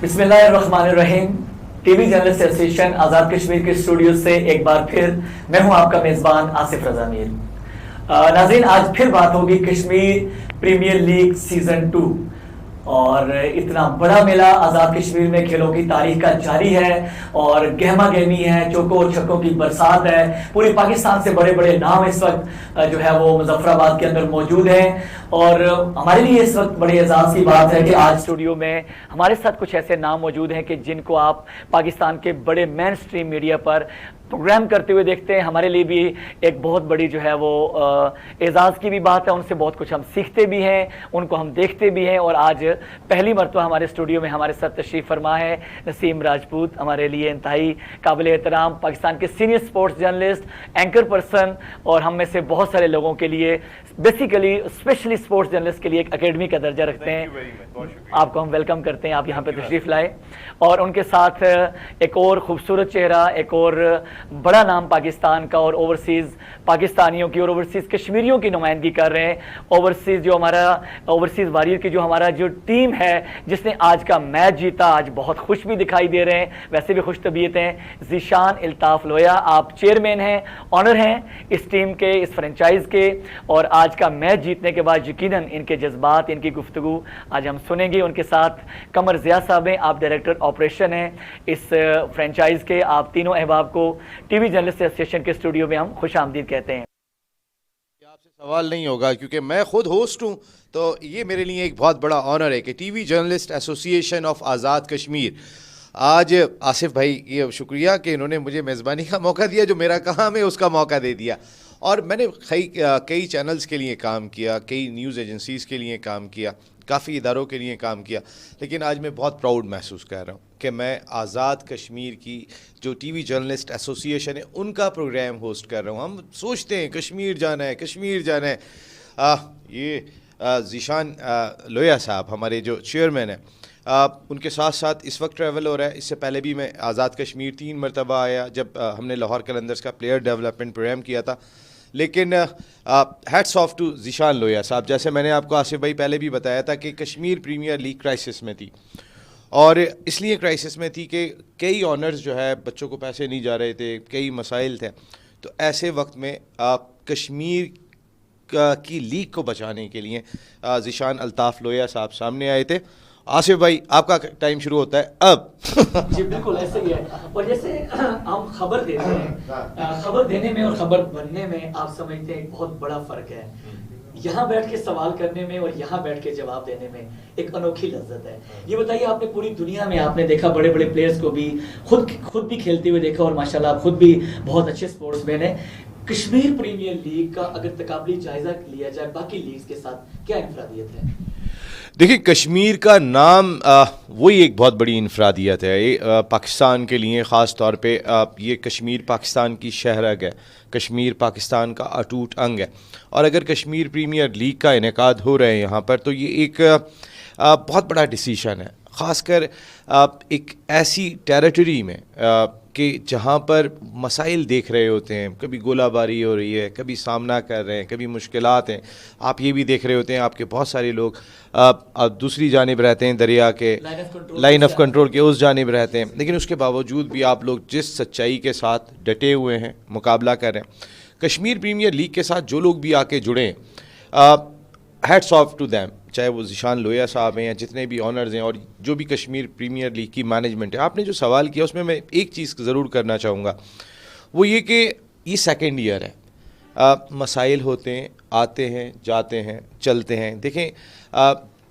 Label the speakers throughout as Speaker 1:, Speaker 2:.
Speaker 1: बिस्मिल्लाहिर्रहमानिर्रहीम। TV journalist association Azad Kashmir के studio से एक बार फिर मैं हूं आपका मेज़बान आसिफ रज़ा मीर। नाज़रीन, आज फिर बात होगी कश्मीर प्रीमियर लीग सीज़न 2 और इतना बड़ा मेला आज़ाद कश्मीर में खेलों की तारीख का जारी है और गहमा गहमी है, चौकों और छक्कों की बरसात है। पूरी पाकिस्तान से बड़े बड़े नाम इस वक्त जो है वो मुजफ्फराबाद के अंदर मौजूद हैं और हमारे लिए इस वक्त बड़े एजाज़ की बात है कि आज स्टूडियो में हमारे साथ कुछ ऐसे नाम मौजूद हैं कि जिनको आप पाकिस्तान के बड़े मेन स्ट्रीम मीडिया पर प्रोग्राम करते हुए देखते हैं। हमारे लिए भी एक बहुत बड़ी जो है वो एजाज़ की भी बात है, उनसे बहुत कुछ हम सीखते भी हैं, उनको हम देखते भी हैं। और आज पहली मरतबा हमारे स्टूडियो में हमारे साथ तशरीफ़ फरमा है नसीम राजपूत, हमारे लिए इंतहाई काबिल एहतराम पाकिस्तान के senior sports journalist, anchor person और हम में से बहुत सारे लोगों के लिए बेसिकली स्पेशली स्पोर्ट्स जर्नलिस्ट के लिए एक अकेडमी का दर्जा रखते हैं। आपको हम वेलकम करते हैं, आप यहाँ पर तशरीफ़ लाए। और उनके साथ एक और ख़ूबसूरत चेहरा, एक और बड़ा नाम पाकिस्तान का और ओवरसीज़ पाकिस्तानियों की और ओवरसीज़ कश्मीरियों की नुमाइंदगी कर रहे हैं। ओवरसीज़ जो हमारा ओवरसीज़ वॉरियर की जो हमारा जो टीम है जिसने आज का मैच जीता, आज बहुत खुश भी दिखाई दे रहे हैं, वैसे भी खुश तबीयत हैं। ज़ीशान अल्ताफ़ लोया, आप चेयरमैन हैं, ऑनर हैं इस टीम के, इस फ्रेंचाइज़ के। और आज का मैच जीतने के बाद यकीनन इनके जज्बात, इनकी गुफ्तगू आज हम सुनेंगे। उनके साथ कमर ज़िया साहब हैं, आप डायरेक्टर ऑपरेशन हैं इस फ्रेंचाइज़ के। आप तीनों अहबाब को टीवी जर्नलिस्ट एसोसिएशन के स्टूडियो में हम खुश आमदीद कहते हैं।
Speaker 2: आपसे सवाल नहीं होगा क्योंकि मैं खुद होस्ट हूं, तो ये मेरे लिए एक बहुत बड़ा ऑनर है कि TV journalist association of Azad Kashmir आज आसिफ भाई, ये शुक्रिया कि इन्होंने मुझे मेज़बानी का मौका दिया, जो मेरा काम है उसका मौका दे दिया। और मैंने कई चैनल्स के लिए काम किया, कई न्यूज़ एजेंसीज़ के लिए काम किया, काफ़ी इदारों के लिए काम किया, लेकिन आज मैं बहुत प्राउड महसूस कर रहा हूँ कि मैं आज़ाद कश्मीर की जो टीवी जर्नलिस्ट एसोसिएशन है उनका प्रोग्राम होस्ट कर रहा हूँ। हम सोचते हैं कश्मीर जाना है, कश्मीर जाना है। ये ज़ीशान लोया साहब हमारे जो चेयरमैन हैं, उनके साथ साथ इस वक्त ट्रैवल हो रहा है। इससे पहले भी मैं आज़ाद कश्मीर 3 मरतबा आया जब हमने लाहौर कलंदर्स का प्लेयर डेवलपमेंट प्रोग्राम किया था। लेकिन हैट्स ऑफ टू ज़ीशान लोया साहब, जैसे मैंने आपको आसिफ भाई पहले भी बताया था कि कश्मीर प्रीमियर लीग क्राइसिस में थी और इसलिए क्राइसिस में थी कि कई ऑनर्स जो है बच्चों को पैसे नहीं जा रहे थे, कई मसाइल थे। तो ऐसे वक्त में कश्मीर की लीग को बचाने के लिए ज़ीशान अल्ताफ़ लोया साहब सामने आए थे। आसिफ भाई, आपका टाइम शुरू होता है अब।
Speaker 1: जी बिल्कुल ऐसे ही है। और जैसे हम खबर देते हैं, खबर देने में और खबर बनने में आप समझते हैं एक बहुत बड़ा फर्क है। यहाँ बैठ के सवाल करने में और यहाँ बैठ के जवाब देने में एक अनोखी लज्जत है। ये बताइए, आपने पूरी दुनिया में आपने देखा, बड़े बड़े प्लेयर्स को भी खुद भी खेलते हुए देखा और माशाल्लाह आप खुद भी बहुत अच्छे स्पोर्ट्समैन हैं। कश्मीर प्रीमियर लीग का अगर तकाबली जायजा लिया जाए बाकी लीग्स के साथ, क्या इनफरादियत है?
Speaker 2: देखिए, कश्मीर का नाम वही एक बहुत बड़ी इनफरादियत है। ये पाकिस्तान के लिए ख़ास तौर पे ये कश्मीर पाकिस्तान की शहरग है, कश्मीर पाकिस्तान का अटूट अंग है। और अगर कश्मीर प्रीमियर लीग का इनेकाद हो रहा है यहाँ पर, तो ये एक बहुत बड़ा डिसीशन है, ख़ासकर एक ऐसी टेरिटरी में कि जहाँ पर मसाइल देख रहे होते हैं, कभी गोलाबारी हो रही है, कभी सामना कर रहे हैं, कभी मुश्किलात हैं। आप ये भी देख रहे होते हैं, आपके बहुत सारे लोग दूसरी जानिब रहते हैं, दरिया के लाइन ऑफ कंट्रोल के उस जानिब रहते हैं, लेकिन उसके बावजूद भी आप लोग जिस सच्चाई के साथ डटे हुए हैं, मुकाबला कर रहे हैं। कश्मीर प्रीमियर लीग के साथ जो लोग भी आके जुड़े हैं, हैट्स ऑफ टू दैम, चाहे वो ज़ीशान लोया साहब हैं या जितने भी ऑनर्स हैं और जो भी कश्मीर प्रीमियर लीग की मैनेजमेंट है। आपने जो सवाल किया उसमें मैं एक चीज़ ज़रूर करना चाहूँगा, वो ये कि ये सेकेंड ईयर है, मसाइल होते हैं, आते हैं, जाते हैं, चलते हैं। देखें,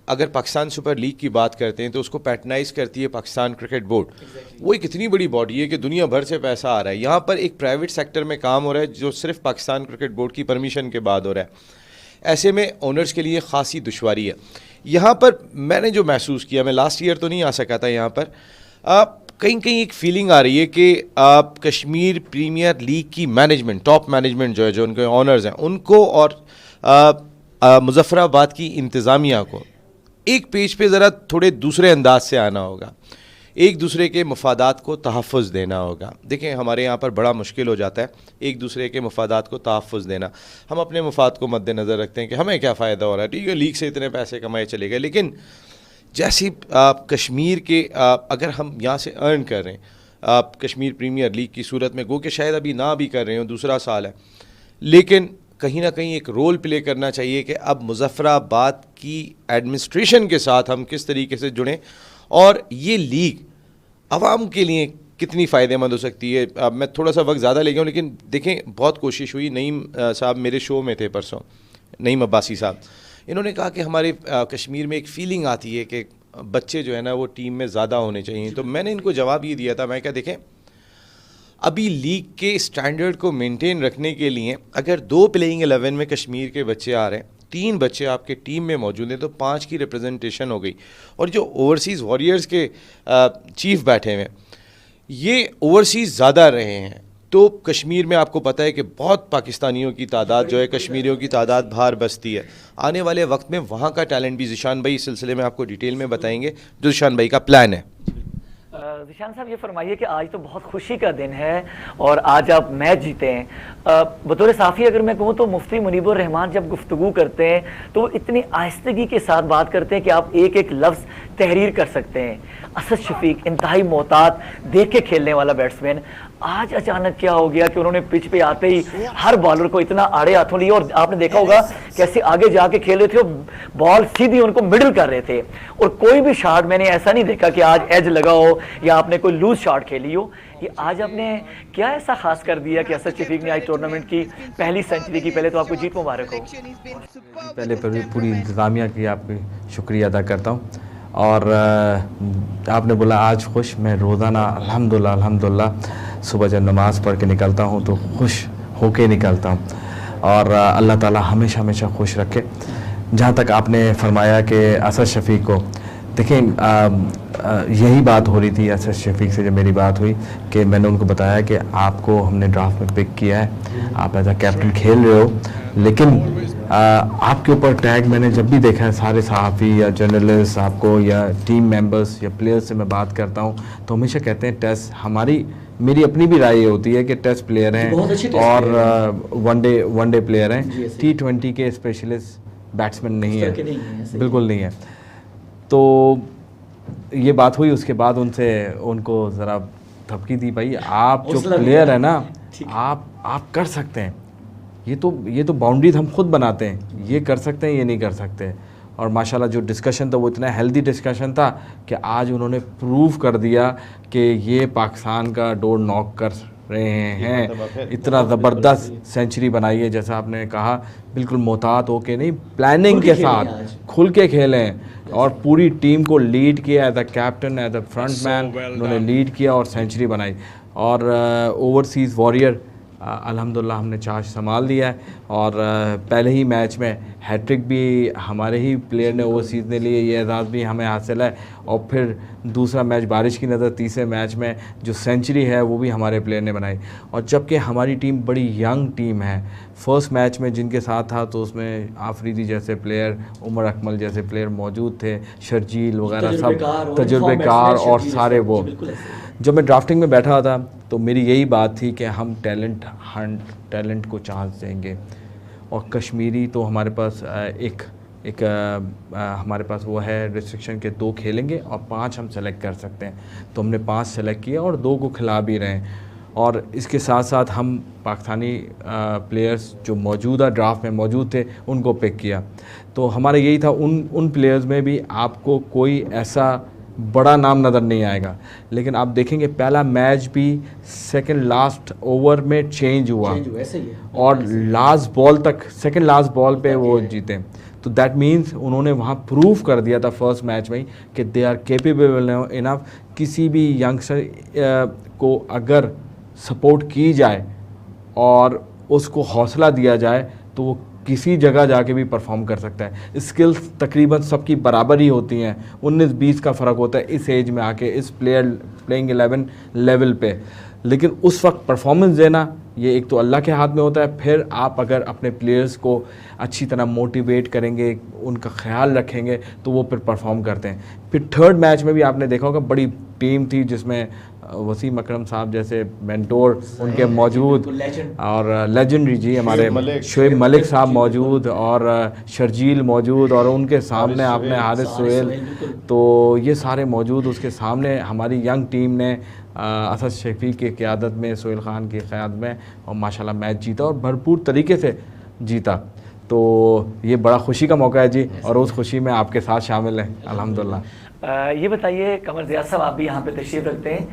Speaker 2: अगर पाकिस्तान सुपर लीग की बात करते हैं तो उसको पैटर्नाइज़ करती है पाकिस्तान क्रिकेट बोर्ड। वो एक इतनी बड़ी बॉडी है कि दुनिया भर से पैसा आ रहा है। यहाँ पर एक प्राइवेट सेक्टर में काम हो रहा है जो सिर्फ पाकिस्तान क्रिकेट बोर्ड की परमिशन के बाद हो रहा है। ऐसे में ओनर्स के लिए ख़ासी दुश्वारी है। यहाँ पर मैंने जो महसूस किया, मैं लास्ट ईयर तो नहीं आ सका था यहाँ पर, कहीं कहीं एक फीलिंग आ रही है कि कश्मीर प्रीमियर लीग की मैनेजमेंट, टॉप मैनेजमेंट जो है, जो उनके ऑनर्स हैं, उनको और मुजफ्फराबाद की इंतज़ामिया को एक पेज पे ज़रा थोड़े दूसरे अंदाज से आना होगा, एक दूसरे के मफादात को तहफ़्फ़ुज़ देना होगा। देखें, हमारे यहाँ पर बड़ा मुश्किल हो जाता है एक दूसरे के मफादात को तहफ़्फ़ुज़ देना। हम अपने मफाद को मद्देनज़र रखते हैं कि हमें क्या फ़ायदा हो रहा है, ठीक है लीग से इतने पैसे कमाए चले गए, लेकिन जैसे कश्मीर के अगर हम यहाँ से अर्न कर रहे हैं कश्मीर प्रीमियर लीग की सूरत में, गो कि शायद अभी ना भी कर रहे हो, दूसरा साल है, लेकिन कहीं ना कहीं एक रोल प्ले करना चाहिए कि अब मुजफ्फराबाद की एडमिनिस्ट्रेशन के साथ हम किस तरीके से जुड़ें और ये लीग आवाम के लिए कितनी फ़ायदेमंद हो सकती है। अब मैं थोड़ा सा वक्त ज़्यादा ले गया हूँ, लेकिन देखें बहुत कोशिश हुई। नईम साहब मेरे शो में थे परसों, नईम अब्बासी साहब, इन्होंने कहा कि हमारे कश्मीर में एक फ़ीलिंग आती है कि बच्चे जो है ना वो टीम में ज़्यादा होने चाहिए। तो मैंने इनको जवाब ये दिया था, मैं क्या, देखें अभी लीग के स्टैंडर्ड को मेंटेन रखने के लिए अगर 2 प्लेइंग 11 में कश्मीर के बच्चे आ रहे हैं, 3 बच्चे आपके टीम में मौजूद हैं, तो 5 की रिप्रेजेंटेशन हो गई। और जो ओवरसीज़ वॉरियर्स के चीफ बैठे हुए हैं, ये ओवरसीज़ ज़्यादा रहे हैं। तो कश्मीर में आपको पता है कि बहुत पाकिस्तानियों की तादाद जो है, कश्मीरियों की तादाद बाहर बसती है। आने वाले वक्त में वहाँ का टैलेंट भी ज़िशान भाई इस सिलसिले में आपको डिटेल में बताएंगे, जो ज़िशान भाई का प्लान है।
Speaker 1: ज़िशान साहब, ये फरमाइए कि आज तो बहुत खुशी का दिन है और आज आप मैच जीते हैं। बतौर साफ़ी अगर मैं कहूँ तो मुफ्ती मुनीबुर रहमान जब गुफ्तगू करते हैं तो इतनी आहिस्तगी के साथ बात करते हैं कि आप एक एक लफ्ज़ तहरीर कर सकते हैं। असद शफीक इंतहाई मोहतात, देख के खेलने वाला बैट्समैन, आज अचानक क्या हो गया कि उन्होंने पिच पे आते ही हर बॉलर को इतना आड़े हाथों लिया और आपने देखा होगा कैसे आगे जाके खेल रहे थे, बॉल सीधी उनको मिडिल कर रहे थे और कोई भी शॉट मैंने ऐसा नहीं देखा कि आज एज लगा हो या आपने कोई लूज शॉट खेली हो। ये आज आपने क्या ऐसा खास कर दिया कि असद शफीक ने आज टूर्नामेंट की पहली सेंचुरी की? पहले तो आपको जीत मुबारक हो।
Speaker 3: पहले पूरी इंतज़ामिया की आपकी शुक्रिया अदा करता हूँ। और आपने बोला आज खुश, मैं रोज़ाना अल्हम्दुलिल्लाह सुबह जब नमाज़ पढ़ के निकलता हूँ तो खुश होके निकलता हूँ और अल्लाह ताला हमेशा हमेशा खुश रखे। जहाँ तक आपने फरमाया कि असद शफीक को, देखें यही बात हो रही थी असद शफीक से जब मेरी बात हुई कि मैंने उनको बताया कि आपको हमने ड्राफ्ट में पिक किया है, आप एज अ कैप्टन खेल रहे हो, लेकिन आपके ऊपर टैग मैंने जब भी देखा है, सारे सहाफ़ी या जर्नलिस्ट आपको या टीम मेंबर्स या प्लेयर्स से मैं बात करता हूँ तो हमेशा कहते हैं टेस्ट, मेरी अपनी भी राय ये होती है कि टेस्ट प्लेयर हैं और वनडे प्लेयर हैं, T20 के स्पेशलिस्ट बैट्समैन नहीं है, बिल्कुल नहीं है। तो ये बात हुई, उसके बाद उनको ज़रा धमकी दी, भाई आप जो प्लेयर है ना आप कर सकते हैं, ये तो बाउंड्रीज हम खुद बनाते हैं, ये कर सकते हैं, ये नहीं कर सकते। और माशाल्लाह जो डिस्कशन था वो इतना हेल्दी डिस्कशन था कि आज उन्होंने प्रूव कर दिया कि ये पाकिस्तान का डोर नॉक कर रहे हैं। इतना ज़बरदस्त सेंचुरी बनाई है, जैसा आपने कहा, बिल्कुल मोहतात होके नहीं, प्लानिंग के साथ खुल के खेलें और पूरी टीम को लीड किया as a captain, as a front man उन्होंने लीड किया और सेंचुरी बनाई। और ओवरसीज़ वॉरियर अल्हम्दुलिल्लाह हमने चार्ज संभाल लिया है और पहले ही मैच में हैट्रिक भी हमारे ही प्लेयर ने ओवरसीज़ ने लिए, ये एजाज़ भी हमें हासिल है। और फिर दूसरा मैच बारिश की नज़र, तीसरे मैच में जो सेंचुरी है वो भी हमारे प्लेयर ने बनाई। और जबकि हमारी टीम बड़ी यंग टीम है, फर्स्ट मैच में जिनके साथ था तो उसमें आफरीदी जैसे प्लेयर, उमर अकमल जैसे प्लेयर मौजूद थे, शर्जील वगैरह सब तजुर्बेकार और सारे वो। जब मैं ड्राफ्टिंग में बैठा था तो मेरी यही बात थी कि हम टैलेंट को चांस देंगे। और कश्मीरी तो हमारे पास हमारे पास वो है रिस्ट्रिक्शन के 2 खेलेंगे और 5 हम सेलेक्ट कर सकते हैं, तो हमने 5 सेलेक्ट किया और 2 को खिला भी रहे हैं। और इसके साथ साथ हम पाकिस्तानी प्लेयर्स जो मौजूदा ड्राफ्ट में मौजूद थे उनको पिक किया। तो हमारा यही था, उन प्लेयर्स में भी आपको कोई ऐसा बड़ा नाम नज़र नहीं आएगा, लेकिन आप देखेंगे पहला मैच भी सेकंड लास्ट ओवर में चेंज हुआ और लास्ट बॉल तक, सेकंड लास्ट बॉल पे वो जीते। तो दैट मीन्स उन्होंने वहाँ प्रूव कर दिया था फर्स्ट मैच में कि दे आर केपेबल इनफ। किसी भी यंगस्टर को अगर सपोर्ट की जाए और उसको हौसला दिया जाए तो वो किसी जगह जाके भी परफॉर्म कर सकता है। स्किल्स तकरीबन सबकी बराबर ही होती हैं, 19-20 का फ़र्क होता है इस एज में आके, इस प्लेइंग 11 लेवल पे। लेकिन उस वक्त परफॉर्मेंस देना ये एक तो अल्लाह के हाथ में होता है, फिर आप अगर अपने प्लेयर्स को अच्छी तरह मोटिवेट करेंगे, उनका ख्याल रखेंगे तो वो फिर परफॉर्म करते हैं। फिर थर्ड मैच में भी आपने देखा होगा बड़ी टीम थी जिसमें वसीम अकरम साहब जैसे मेंटोर उनके मौजूद, और लेजेंडरी जी हमारे शोएब मलिक साहब मौजूद, और शर्जील मौजूद, और उनके सामने आपने हारिस सोहेल, तो ये सारे मौजूद। उसके सामने हमारी यंग टीम ने असद शफीक की क़यादत में, सोहेल ख़ान की क़यादत में, और माशाल्लाह मैच जीता और भरपूर तरीके से जीता। तो ये बड़ा खुशी का मौका है जी, और उस खुशी में आपके साथ शामिल हैं अल्हम्दुलिल्लाह।
Speaker 1: ये बताइए कमर ज़िया साहब, आप भी यहाँ पे तशरीफ़ रखते हैं,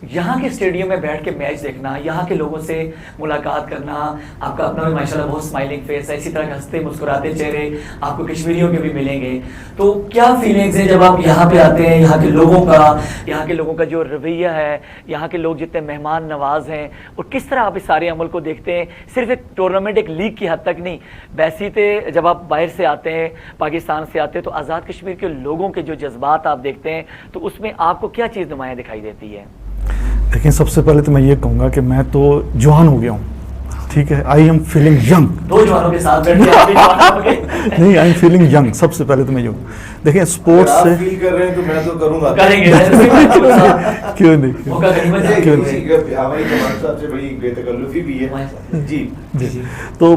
Speaker 1: यहाँ के स्टेडियम में बैठ के मैच देखना, यहाँ के लोगों से मुलाकात करना, आपका अपना भी माशाल्लाह बहुत स्माइलिंग फेस है, इसी तरह के हंसते मुस्कुराते चेहरे आपको कश्मीरियों के भी मिलेंगे, तो क्या फीलिंग्स है जब आप यहाँ पे आते हैं? यहाँ के लोगों का जो रवैया है, यहाँ के लोग जितने मेहमान नवाज हैं, और किस तरह आप इस सारे अमल को देखते हैं? सिर्फ एक टूर्नामेंट, एक लीग की हद तक नहीं, वैसे ही जब आप बाहर से आते हैं, पाकिस्तान से आते हैं, तो आज़ाद कश्मीर के लोगों के जो जज्बात आप देखते हैं, तो उसमें आपको क्या चीज़ नुमाया दिखाई देती है?
Speaker 4: लेकिन सबसे पहले तो मैं ये कहूँगा कि मैं तो जवान हो गया हूँ, ठीक है, आई एम फीलिंग यंग।
Speaker 1: दो जवानों के साथ बैठ के आप भी जवान हो गए।
Speaker 4: नहीं, आई एम फीलिंग यंग, सबसे पहले तो मैं ये हूँ। देखिए स्पोर्ट्स से
Speaker 5: फील कर रहे हैं तो मैं तो करूँगा,
Speaker 1: करेंगे
Speaker 4: क्यों नहीं,
Speaker 1: क्यों नहीं,
Speaker 5: हमारी कमान साहब से बड़ी बेतकल्लुफी भी है जी।
Speaker 4: तो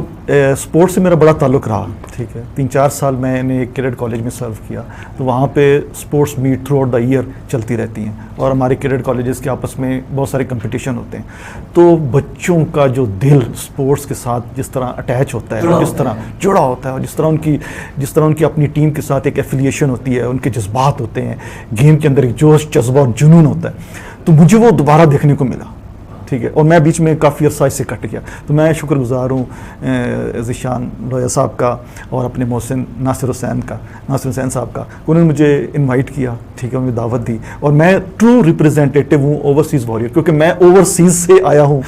Speaker 4: स्पोर्ट्स से मेरा बड़ा ताल्लुक़ रहा, ठीक है, 3-4 साल मैंने एक कैडेट कॉलेज में सर्व किया, तो वहाँ पे sports meet throughout the year चलती रहती हैं, और हमारे कैडेट कॉलेजेस के आपस में बहुत सारे कंपटीशन होते हैं। तो बच्चों का जो दिल स्पोर्ट्स के साथ जिस तरह अटैच होता है, जिस तरह जुड़ा होता है, और जिस तरह उनकी अपनी टीम के साथ एक एफिलिएशन होती है, उनके जज्बात होते हैं, गेम के अंदर एक जोश जज्बा और जुनून होता है, तो मुझे वो दोबारा देखने को मिला, ठीक है। और मैं बीच में काफ़ी अरसा इससे कट गया, तो मैं शुक्रगुजार हूँ ज़िशान लोया साहब का और अपने मोहसिन नासिर हुसैन साहब का। उन्होंने मुझे इनवाइट किया, ठीक है, मुझे दावत दी, और मैं ट्रू रिप्रेजेंटेटिव हूँ ओवरसीज़ वॉरियर, क्योंकि मैं ओवरसीज़ से आया हूँ।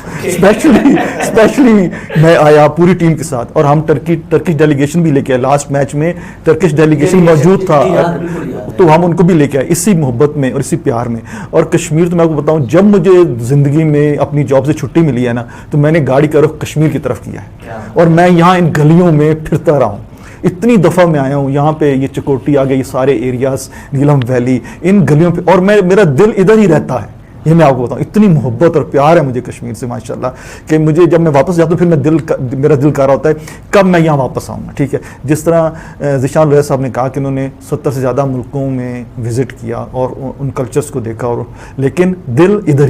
Speaker 4: स्पेशली मैं आया पूरी टीम के साथ, और हम टर्किश डेलीगेशन भी लेके आए। लास्ट मैच में टर्किश डेलीगेशन मौजूद था, तो हम उनको भी लेके आए इसी मोहब्बत में और इसी प्यार में। और कश्मीर, तो मैं आपको बताऊँ, जब मुझे ज़िंदगी में अपनी जॉब से छुट्टी मिली है ना, तो मैंने गाड़ी का रुख कश्मीर की तरफ किया है, और मैं यहाँ इन गलियों में फिरता रहा हूँ। इतनी दफ़ा मैं आया हूँ यहाँ पे, ये चकोटी आ गई, ये सारे एरियाज़, नीलम वैली, इन गलियों पे, और मेरा दिल इधर ही रहता है। ये मैं आपको बताऊँ, इतनी मोहब्बत और प्यार है मुझे कश्मीर से माशाल्लाह, कि मुझे जब मैं वापस जाता हूँ फिर मेरा दिल कर रहा होता है कब मैं यहाँ वापस आऊँगा, ठीक है। जिस तरह ज़िशान लोया साहब ने कहा कि उन्होंने 70 से ज़्यादा मुल्कों में विज़िट किया और उन कल्चर्स को देखा, और लेकिन दिल इधर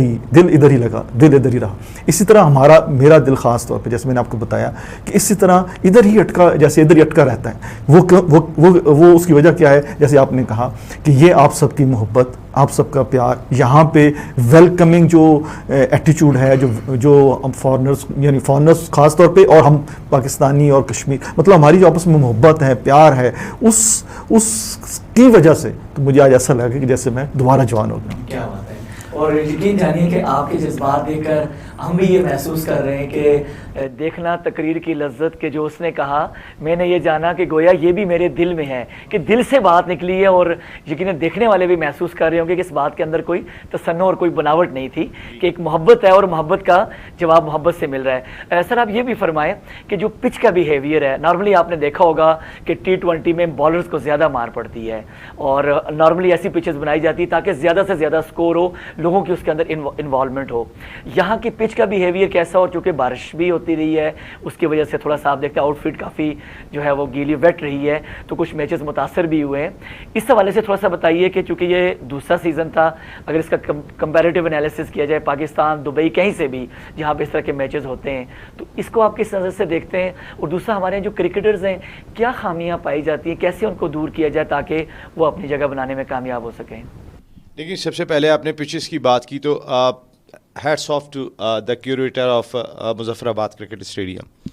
Speaker 4: ही लगा, दिल इधर ही रहा। इसी तरह मेरा दिल ख़ास तौर पर, जैसे मैंने आपको बताया, कि इसी तरह इधर ही अटका रहता है। वो उसकी वजह क्या है? जैसे आपने कहा कि ये आप सबकी मोहब्बत, आप सबका प्यार, यहाँ पे वेलकमिंग जो एटीट्यूड है, जो हम फॉरनर्स ख़ास तौर पे, और हम पाकिस्तानी और कश्मीर, मतलब हमारी जो आपस में मोहब्बत है, प्यार है, उसकी वजह से तो मुझे आज ऐसा लगा कि जैसे मैं दोबारा जवान हो गया।
Speaker 1: क्या बात है। और यकीन जानिए कि आपके जज्बात देखकर हम भी ये महसूस कर रहे हैं कि देखना तकरीर की लज्जत के जो उसने कहा, मैंने ये जाना कि गोया ये भी मेरे दिल में है, कि दिल से बात निकली है, और यकीन देखने वाले भी महसूस कर रहे होंगे कि इस बात के अंदर कोई तसन्नो और कोई बनावट नहीं थी, कि एक मोहब्बत है और मोहब्बत का जवाब मोहब्बत से मिल रहा है। सर, आप ये भी फरमाएं कि जो पिच का बिहेवियर है, नॉर्मली आपने देखा होगा कि T20 में बॉलर्स को ज़्यादा मार पड़ती है, और नॉर्मली ऐसी पिचेस बनाई जाती है ताकि ज़्यादा से ज़्यादा स्कोर हो, लोगों की उसके अंदर इन्वॉल्वमेंट हो। यहाँ की पिच का बिहेवियर कैसा? और चूँकि बारिश भी होती रही है, उसकी वजह से थोड़ा सा आप देखते हैं आउटफिट काफ़ी जो है वो गीली वेट रही है, तो कुछ मैचेस मुतासर भी हुए हैं। इस हवाले से थोड़ा सा बताइए कि चूँकि ये दूसरा सीज़न था, अगर इसका कंपैरेटिव एनालिसिस किया जाए पाकिस्तान, दुबई, कहीं से भी जहाँ पे इस तरह के मैचेस होते हैं, तो इसको आप किस नज़र से देखते हैं? और दूसरा, हमारे जो क्रिकेटर्स हैं, क्या खामियाँ पाई जाती हैं, कैसे उनको दूर किया जाए ताकि वो अपनी जगह बनाने में कामयाब हो सकें?
Speaker 2: देखिए, सबसे पहले आपने पिचेस की बात की, तो hats off to the curator of Muzaffarabad cricket stadium.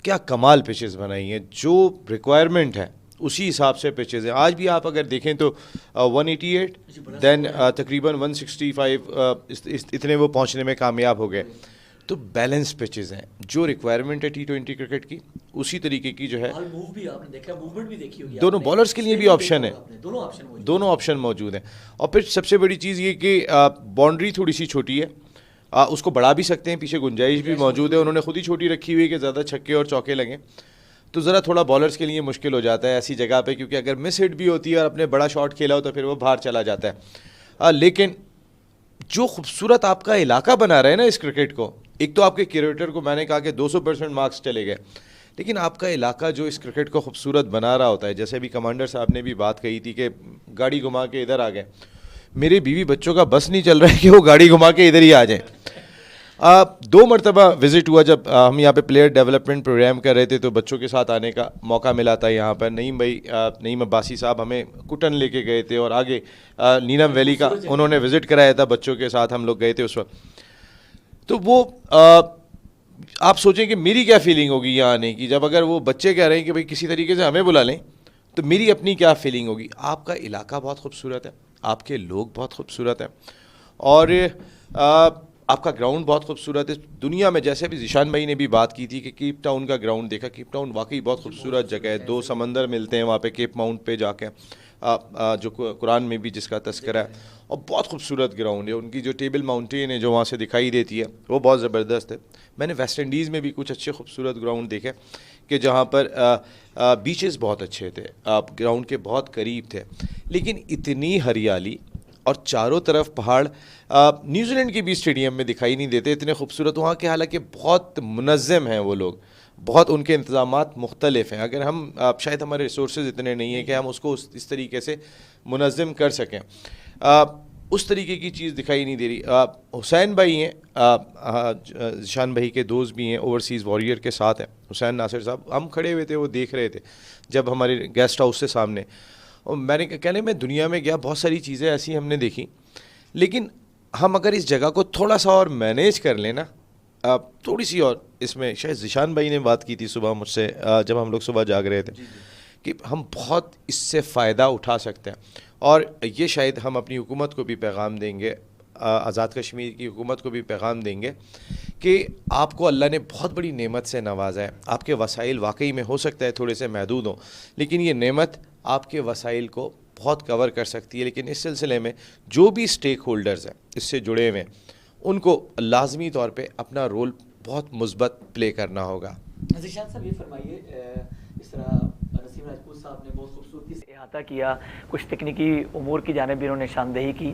Speaker 2: क्या कमाल पिचेस बनाई हैं, जो रिक्वायरमेंट है उसी हिसाब से पिचेस हैं। आज भी आप अगर देखें तो 188 देन तकरीबन 165 इतने वो पहुंचने में कामयाब हो गए। तो बैलेंस पिचेस हैं, जो रिक्वायरमेंट है T20 क्रिकेट की उसी तरीके की जो है,
Speaker 1: मूव भी आपने देखा, मूवमेंट भी देखी होगी,
Speaker 2: दोनों बॉलर्स के लिए भी ऑप्शन है, दोनों ऑप्शन मौजूद हैं। और फिर सबसे बड़ी चीज़ ये कि बाउंड्री थोड़ी सी छोटी है, उसको बढ़ा भी सकते हैं, पीछे गुंजाइश भी मौजूद है, उन्होंने खुद ही छोटी रखी हुई है कि ज़्यादा छक्के और चौके लगें, तो ज़रा थोड़ा बॉलर्स के लिए मुश्किल हो जाता है ऐसी जगह पे, क्योंकि अगर मिस हिट भी होती है और अपने बड़ा शॉट खेला हो तो फिर वो बाहर चला जाता है। लेकिन जो खूबसूरत आपका इलाका बना रहा है ना इस क्रिकेट को, एक तो आपके क्यूरेटर को मैंने कहा कि 200% मार्क्स चले गए, लेकिन आपका इलाका जो इस क्रिकेट को खूबसूरत बना रहा होता है, जैसे अभी कमांडर साहब ने भी बात कही थी कि गाड़ी घुमा के इधर आ गए, मेरे बीवी बच्चों का बस नहीं चल रहा है कि वो गाड़ी घुमा के इधर ही आ जाएं। 2 मरतबा विज़िट हुआ जब हम यहाँ पे प्लेयर डेवलपमेंट प्रोग्राम कर रहे थे, तो बच्चों के साथ आने का मौका मिला था यहाँ पर। नईम अब्बासी साहब हमें कुटन लेके गए थे और आगे नीलम वैली का उन्होंने विज़िट कराया था बच्चों के साथ, हम लोग गए थे उस वक्त। तो वो आप सोचें कि मेरी क्या फीलिंग होगी यहाँ आने की, जब अगर वो बच्चे कह रहे हैं कि भाई किसी तरीके से हमें बुला लें, तो मेरी अपनी क्या फीलिंग होगी। आपका इलाका बहुत खूबसूरत है, आपके लोग बहुत खूबसूरत हैं, और आपका ग्राउंड बहुत खूबसूरत है। दुनिया में जैसे अभी ज़िशान भाई ने भी बात की थी कि केप टाउन का ग्राउंड देखा, केप टाउन वाकई बहुत खूबसूरत जगह है, 2 समंदर मिलते हैं वहाँ पे केप माउंट पे जाके, जो कुरान में भी जिसका तस्करा है, और बहुत खूबसूरत ग्राउंड है। उनकी जो टेबल माउंटेन है जो वहाँ से दिखाई देती है वो बहुत ज़बरदस्त है। मैंने वेस्ट इंडीज़ में भी कुछ अच्छे खूबसूरत ग्राउंड देखे कि जहाँ पर बीचेस बहुत अच्छे थे, ग्राउंड के बहुत करीब थे, लेकिन इतनी हरियाली और चारों तरफ पहाड़ न्यूजीलैंड के भी स्टेडियम में दिखाई नहीं देते, इतने खूबसूरत वहाँ के। हालांकि बहुत मुनज़्ज़म हैं वो लोग, बहुत उनके इंतज़ामात मुख्तलिफ हैं। अगर हम शायद हमारे रिसोर्सेज इतने नहीं हैं कि हम उसको इस तरीके से मुनज़्ज़म कर सकें, उस तरीके की चीज़ दिखाई नहीं दे रही। हुसैन भाई हैं, ज़िशान भाई के दोस्त भी हैं, ओवरसीज़ वॉरियर के साथ हैं, हुसैन नासिर साहब। हम खड़े हुए थे, वो देख रहे थे जब हमारे गेस्ट हाउस से सामने, और मैंने कहने में दुनिया में गया, बहुत सारी चीज़ें ऐसी हमने देखी, लेकिन हम अगर इस जगह को थोड़ा सा और मैनेज कर लें ना, थोड़ी सी और, इसमें शायद ज़िशान भाई ने बात की थी सुबह मुझसे जब हम लोग सुबह जाग रहे थे, कि हम बहुत इससे फ़ायदा उठा सकते हैं। और ये शायद हम अपनी हुकूमत को भी पैगाम देंगे, आज़ाद कश्मीर की हुकूमत को भी पैगाम देंगे कि आपको अल्लाह ने बहुत बड़ी नेमत से नवाजा है। आपके वसाइल वाकई में हो सकता है थोड़े से महदूद हों, लेकिन ये नेमत आपके वसाइल को बहुत कवर कर सकती है। लेकिन इस सिलसिले में जो भी स्टेक होल्डर्स हैं इससे जुड़े हुए, उनको लाजमी तौर पे अपना रोल बहुत मुस्बत प्ले करना होगा।
Speaker 1: ज़िशान साहब ये फरमाइए, इस तरह नसीम राजपूत साहब ने बहुत खूबसूरती से अहाता किया, कुछ तकनीकी उमूर की जानिब भी उन्होंने निशानदेही की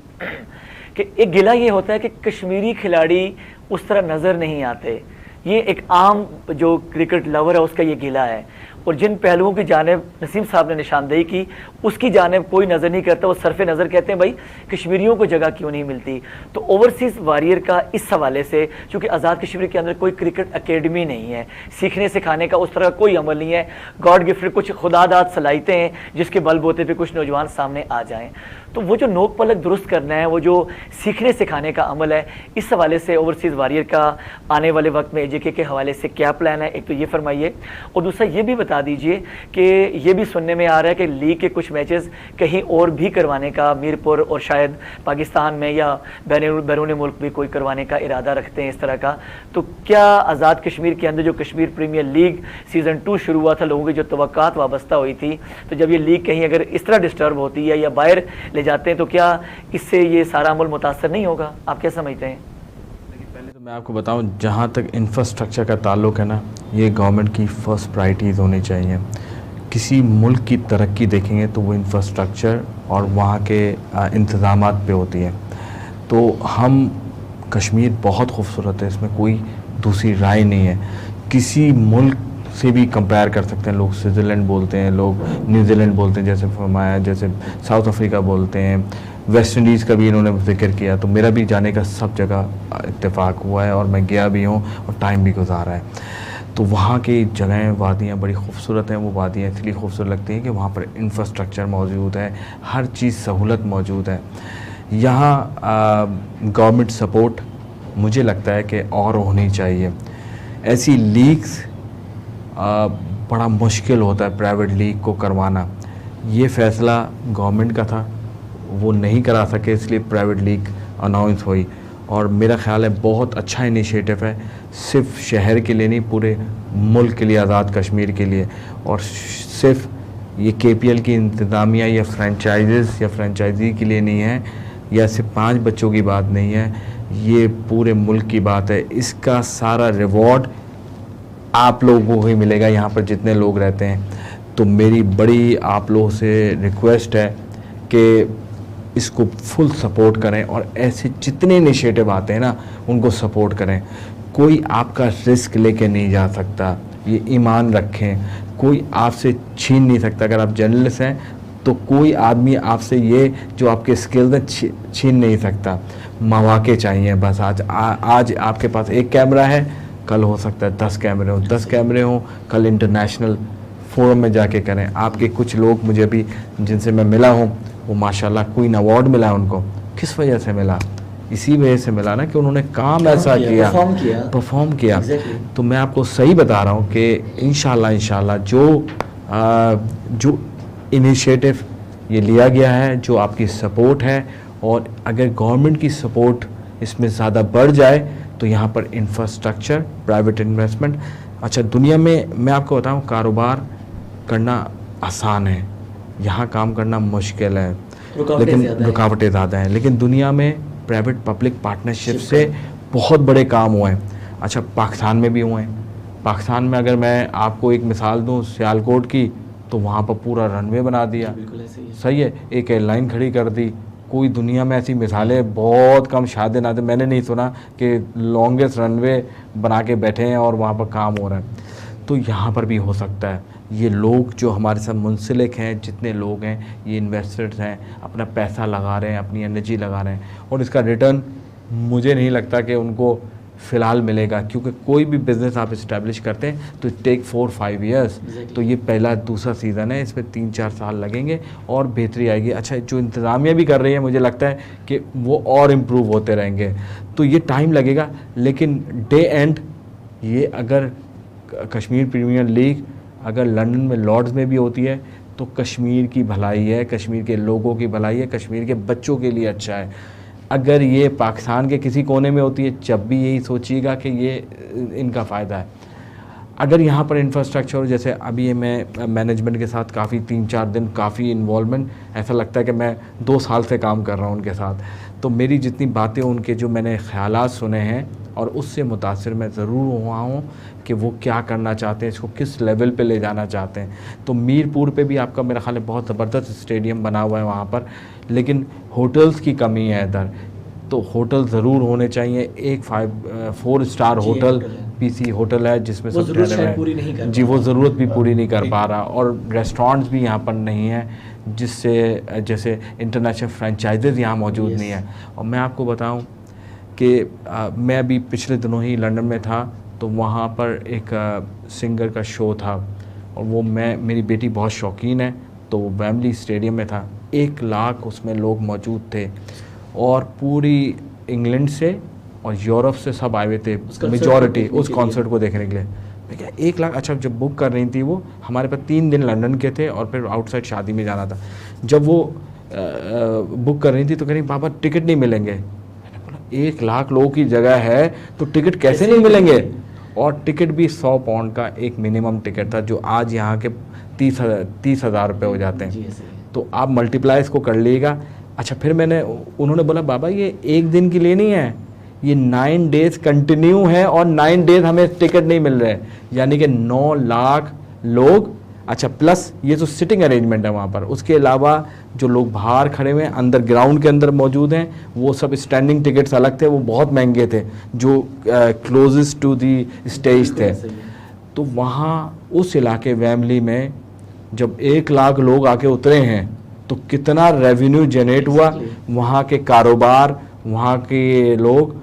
Speaker 1: कि एक गिला ये होता है कि कश्मीरी खिलाड़ी उस तरह नज़र नहीं आते। ये एक आम जो क्रिकेट लवर है उसका ये गिला है, और जिन पहलुओं की जानिब नसीम साहब ने निशानदेही की उसकी जानिब कोई नज़र नहीं करता। वो सरफ़े नज़र कहते हैं भाई कश्मीरियों को जगह क्यों नहीं मिलती। तो ओवरसीज़ वॉरियर का इस हवाले से, चूँकि आज़ाद कश्मीर के अंदर कोई क्रिकेट अकेडमी नहीं है, सीखने सिखाने का उस तरह कोई अमल नहीं है, गॉड गिफ्टेड कुछ खुदादाद सलाहियतें हैं जिसके बलबूते पे कुछ नौजवान सामने आ जाएँ। तो वो जो नोक पलक दुरुस्त करना है, वो जो सीखने सिखाने का अमल है, इस हवाले से ओवरसीज़ वॉरियर का आने वाले वक्त में AJK के हवाले से क्या प्लान है, एक तो ये फरमाइए। और दूसरा ये भी बता दीजिए कि ये भी सुनने में आ रहा है कि लीग के कुछ मैचेस कहीं और भी करवाने का, मीरपुर और शायद पाकिस्तान में या बैरून मुल्क भी कोई करवाने का इरादा रखते हैं इस तरह का। तो क्या आज़ाद कश्मीर के अंदर जो कश्मीर प्रीमियर लीग सीज़न 2 शुरू हुआ था, लोगों की जो तवक्कात वाबस्ता हुई थी, तो जब ये लीग कहीं अगर इस तरह डिस्टर्ब होती है या बाहर ले जाते हैं, तो क्या इससे ये सारा अमल मुतासर नहीं होगा? आप क्या समझते हैं?
Speaker 3: पहले तो मैं आपको बताऊं, जहां तक इंफ्रास्ट्रक्चर का ताल्लुक है ना, ये गवर्नमेंट की फ़र्स्ट प्रायोरिटीज़ होनी चाहिए। किसी मुल्क की तरक्की देखेंगे तो वो इंफ्रास्ट्रक्चर और वहाँ के इंतज़ामात पे होती है। तो हम कश्मीर बहुत खूबसूरत है, इसमें कोई दूसरी राय नहीं है। किसी मुल्क से भी कंपेयर कर सकते हैं, लोग स्विट्ज़रलैंड बोलते हैं, लोग न्यूजीलैंड बोलते हैं, जैसे फरमाया, जैसे साउथ अफ्रीका बोलते हैं, वेस्ट इंडीज़ का भी इन्होंने जिक्र किया। तो मेरा भी जाने का सब जगह इत्तेफाक हुआ है और मैं गया भी हूँ और टाइम भी गुजारा है। तो वहाँ की जगहें, वादियाँ बड़ी खूबसूरत हैं। वो वादियाँ इसलिए खूबसूरत लगती हैं कि वहाँ पर इंफ्रास्ट्रक्चर मौजूद है, हर चीज़ सहूलत मौजूद है। यहाँ गवर्नमेंट सपोर्ट मुझे लगता है कि और होनी चाहिए। ऐसी लीग्स बड़ा मुश्किल होता है प्राइवेट लीग को करवाना। ये फ़ैसला गवर्नमेंट का था, वो नहीं करा सके, इसलिए प्राइवेट लीग अनाउंस हुई। और मेरा ख्याल है बहुत अच्छा इनिशिएटिव है, सिर्फ शहर के लिए नहीं, पूरे मुल्क के लिए, आज़ाद कश्मीर के लिए। और सिर्फ ये KPL की इंतज़ामिया या फ्रेंचाइज़ या फ्रेंचाइजी के लिए नहीं है, या सिर्फ 5 बच्चों की बात नहीं है, ये पूरे मुल्क की बात है। इसका सारा रिवॉर्ड आप लोगों को ही मिलेगा, यहाँ पर जितने लोग रहते हैं। तो मेरी बड़ी आप लोगों से रिक्वेस्ट है कि इसको फुल सपोर्ट करें और ऐसे जितने इनिशिएटिव आते हैं ना उनको सपोर्ट करें। कोई आपका रिस्क लेके नहीं जा सकता, ये ईमान रखें। कोई आपसे छीन नहीं सकता। अगर आप जर्नलिस्ट हैं तो कोई आदमी आपसे ये जो आपके स्किल्स हैं छीन नहीं सकता। मौके चाहिए बस। आज आपके पास एक कैमरा है, कल हो सकता है 10 कैमरे हो, 10 कैमरे हो कल इंटरनेशनल फोरम में जाके करें। आपके कुछ लोग मुझे भी जिनसे मैं मिला हूँ वो माशाल्लाह क्वीन अवार्ड मिला है उनको। किस वजह से मिला? इसी वजह से मिला ना कि उन्होंने काम ऐसा किया, परफॉर्म किया। तो मैं आपको सही बता रहा हूँ कि इंशाल्लाह जो इनिशिएटिव ये लिया गया है, जो आपकी सपोर्ट है, और अगर गवर्नमेंट की सपोर्ट इसमें ज़्यादा बढ़ जाए तो यहाँ पर इंफ्रास्ट्रक्चर, प्राइवेट इन्वेस्टमेंट। अच्छा, दुनिया में मैं आपको बताऊँ कारोबार करना आसान है, यहाँ काम करना मुश्किल है, लेकिन रुकावटें ज़्यादा हैं। लेकिन दुनिया में प्राइवेट पब्लिक पार्टनरशिप से बहुत बड़े काम हुए हैं। अच्छा, पाकिस्तान में भी हुए हैं। पाकिस्तान में अगर मैं आपको एक मिसाल दूँ सियालकोट की, तो वहाँ पर पूरा रनवे बना दिया। सही है, एक एयरलाइन खड़ी कर दी। कोई दुनिया में ऐसी मिसालें बहुत कम, शायद ना, मैंने नहीं सुना कि लॉन्गेस्ट रनवे बना के बैठे हैं और वहाँ पर काम हो रहा है। तो यहाँ पर भी हो सकता है। ये लोग जो हमारे साथ मुंसलिक हैं, जितने लोग हैं, ये इन्वेस्टर्स हैं, अपना पैसा लगा रहे हैं, अपनी एनर्जी लगा रहे हैं, और इसका रिटर्न मुझे नहीं लगता कि उनको फ़िलहाल मिलेगा, क्योंकि कोई भी बिज़नेस आप इस्टेब्लिश करते हैं तो टेक 4-5 ईयर्स। तो ये पहला दूसरा सीज़न है, इसमें 3-4 साल लगेंगे और बेहतरी आएगी। अच्छा, जो इंतज़ामिया भी कर रही है, मुझे लगता है कि वो और इम्प्रूव होते रहेंगे। तो ये टाइम लगेगा, लेकिन डे एंड ये अगर कश्मीर प्रीमियर लीग अगर लंदन में लॉर्ड्स में भी होती है तो कश्मीर की भलाई है, कश्मीर के लोगों की भलाई है, कश्मीर के बच्चों के लिए अच्छा है। अगर ये पाकिस्तान के किसी कोने में होती है, जब भी यही सोचिएगा कि ये इनका फ़ायदा है। अगर यहाँ पर इंफ्रास्ट्रक्चर, जैसे अभी मैं मैनेजमेंट के साथ काफ़ी 3-4 दिन काफ़ी इन्वॉल्वमेंट, ऐसा लगता है कि मैं 2 साल से काम कर रहा हूँ उनके साथ। तो मेरी जितनी बातें, उनके जो मैंने ख़यालात सुने हैं और उससे मुतासिर मैं ज़रूर हुआ हूँ कि वो क्या करना चाहते हैं, इसको किस लेवल पे ले जाना चाहते हैं। तो मीरपुर पे भी आपका मेरा ख्याल है बहुत ज़बरदस्त स्टेडियम बना हुआ है वहाँ पर, लेकिन होटल्स की कमी है इधर। तो होटल ज़रूर होने चाहिए। एक 4 स्टार होटल पीसी होटल है जिसमें सब ठहरे हैं जी, वो ज़रूरत भी पूरी नहीं कर पा रहा। और रेस्टोरेंट्स भी यहाँ पर नहीं है, जिससे जैसे इंटरनेशनल फ्रेंचाइजेज़ यहाँ मौजूद नहीं है। और मैं आपको बताऊँ कि मैं अभी पिछले दिनों ही लंदन में था, तो वहाँ पर एक सिंगर का शो था, और वो मेरी बेटी बहुत शौकीन है, तो वो वेम्बली स्टेडियम में था। 1 लाख उसमें लोग मौजूद थे, और पूरी इंग्लैंड से और यूरोप से सब आए हुए थे, मेजॉरिटी उस कॉन्सर्ट को देखने के लिए। मैं क्या 1 लाख? अच्छा, जब बुक कर रही थी वो, हमारे पास 3 दिन लंदन के थे और फिर आउटसाइड शादी में जाना था। जब वो बुक कर रही थी तो कह रही पापा टिकट नहीं मिलेंगे। मैंने बोला 1 लाख लोगों की जगह है तो टिकट कैसे नहीं मिलेंगे? और टिकट भी 100 पाउंड का एक मिनिमम टिकट था, जो आज यहाँ के 30,000 रुपये हो जाते हैं। तो आप मल्टीप्लाई इसको कर लीजिएगा। अच्छा, फिर उन्होंने बोला बाबा ये 1 दिन के लिए नहीं है, ये 9 डेज़ कंटिन्यू है, और 9 डेज़ हमें टिकट नहीं मिल रहे, यानी कि 9 लाख लोग। अच्छा, प्लस ये जो सिटिंग अरेंजमेंट है वहाँ पर, उसके अलावा जो लोग बाहर खड़े हुए हैं, अंदर ग्राउंड के अंदर मौजूद हैं, वो सब स्टैंडिंग टिकट्स अलग थे, वो बहुत महंगे थे, जो क्लोजेस्ट टू दी स्टेज थे। तो वहाँ उस इलाके वेम्बली में जब 1 लाख लोग आके उतरे हैं तो कितना रेवेन्यू जनरेट हुआ, वहाँ के कारोबार, वहाँ के लोग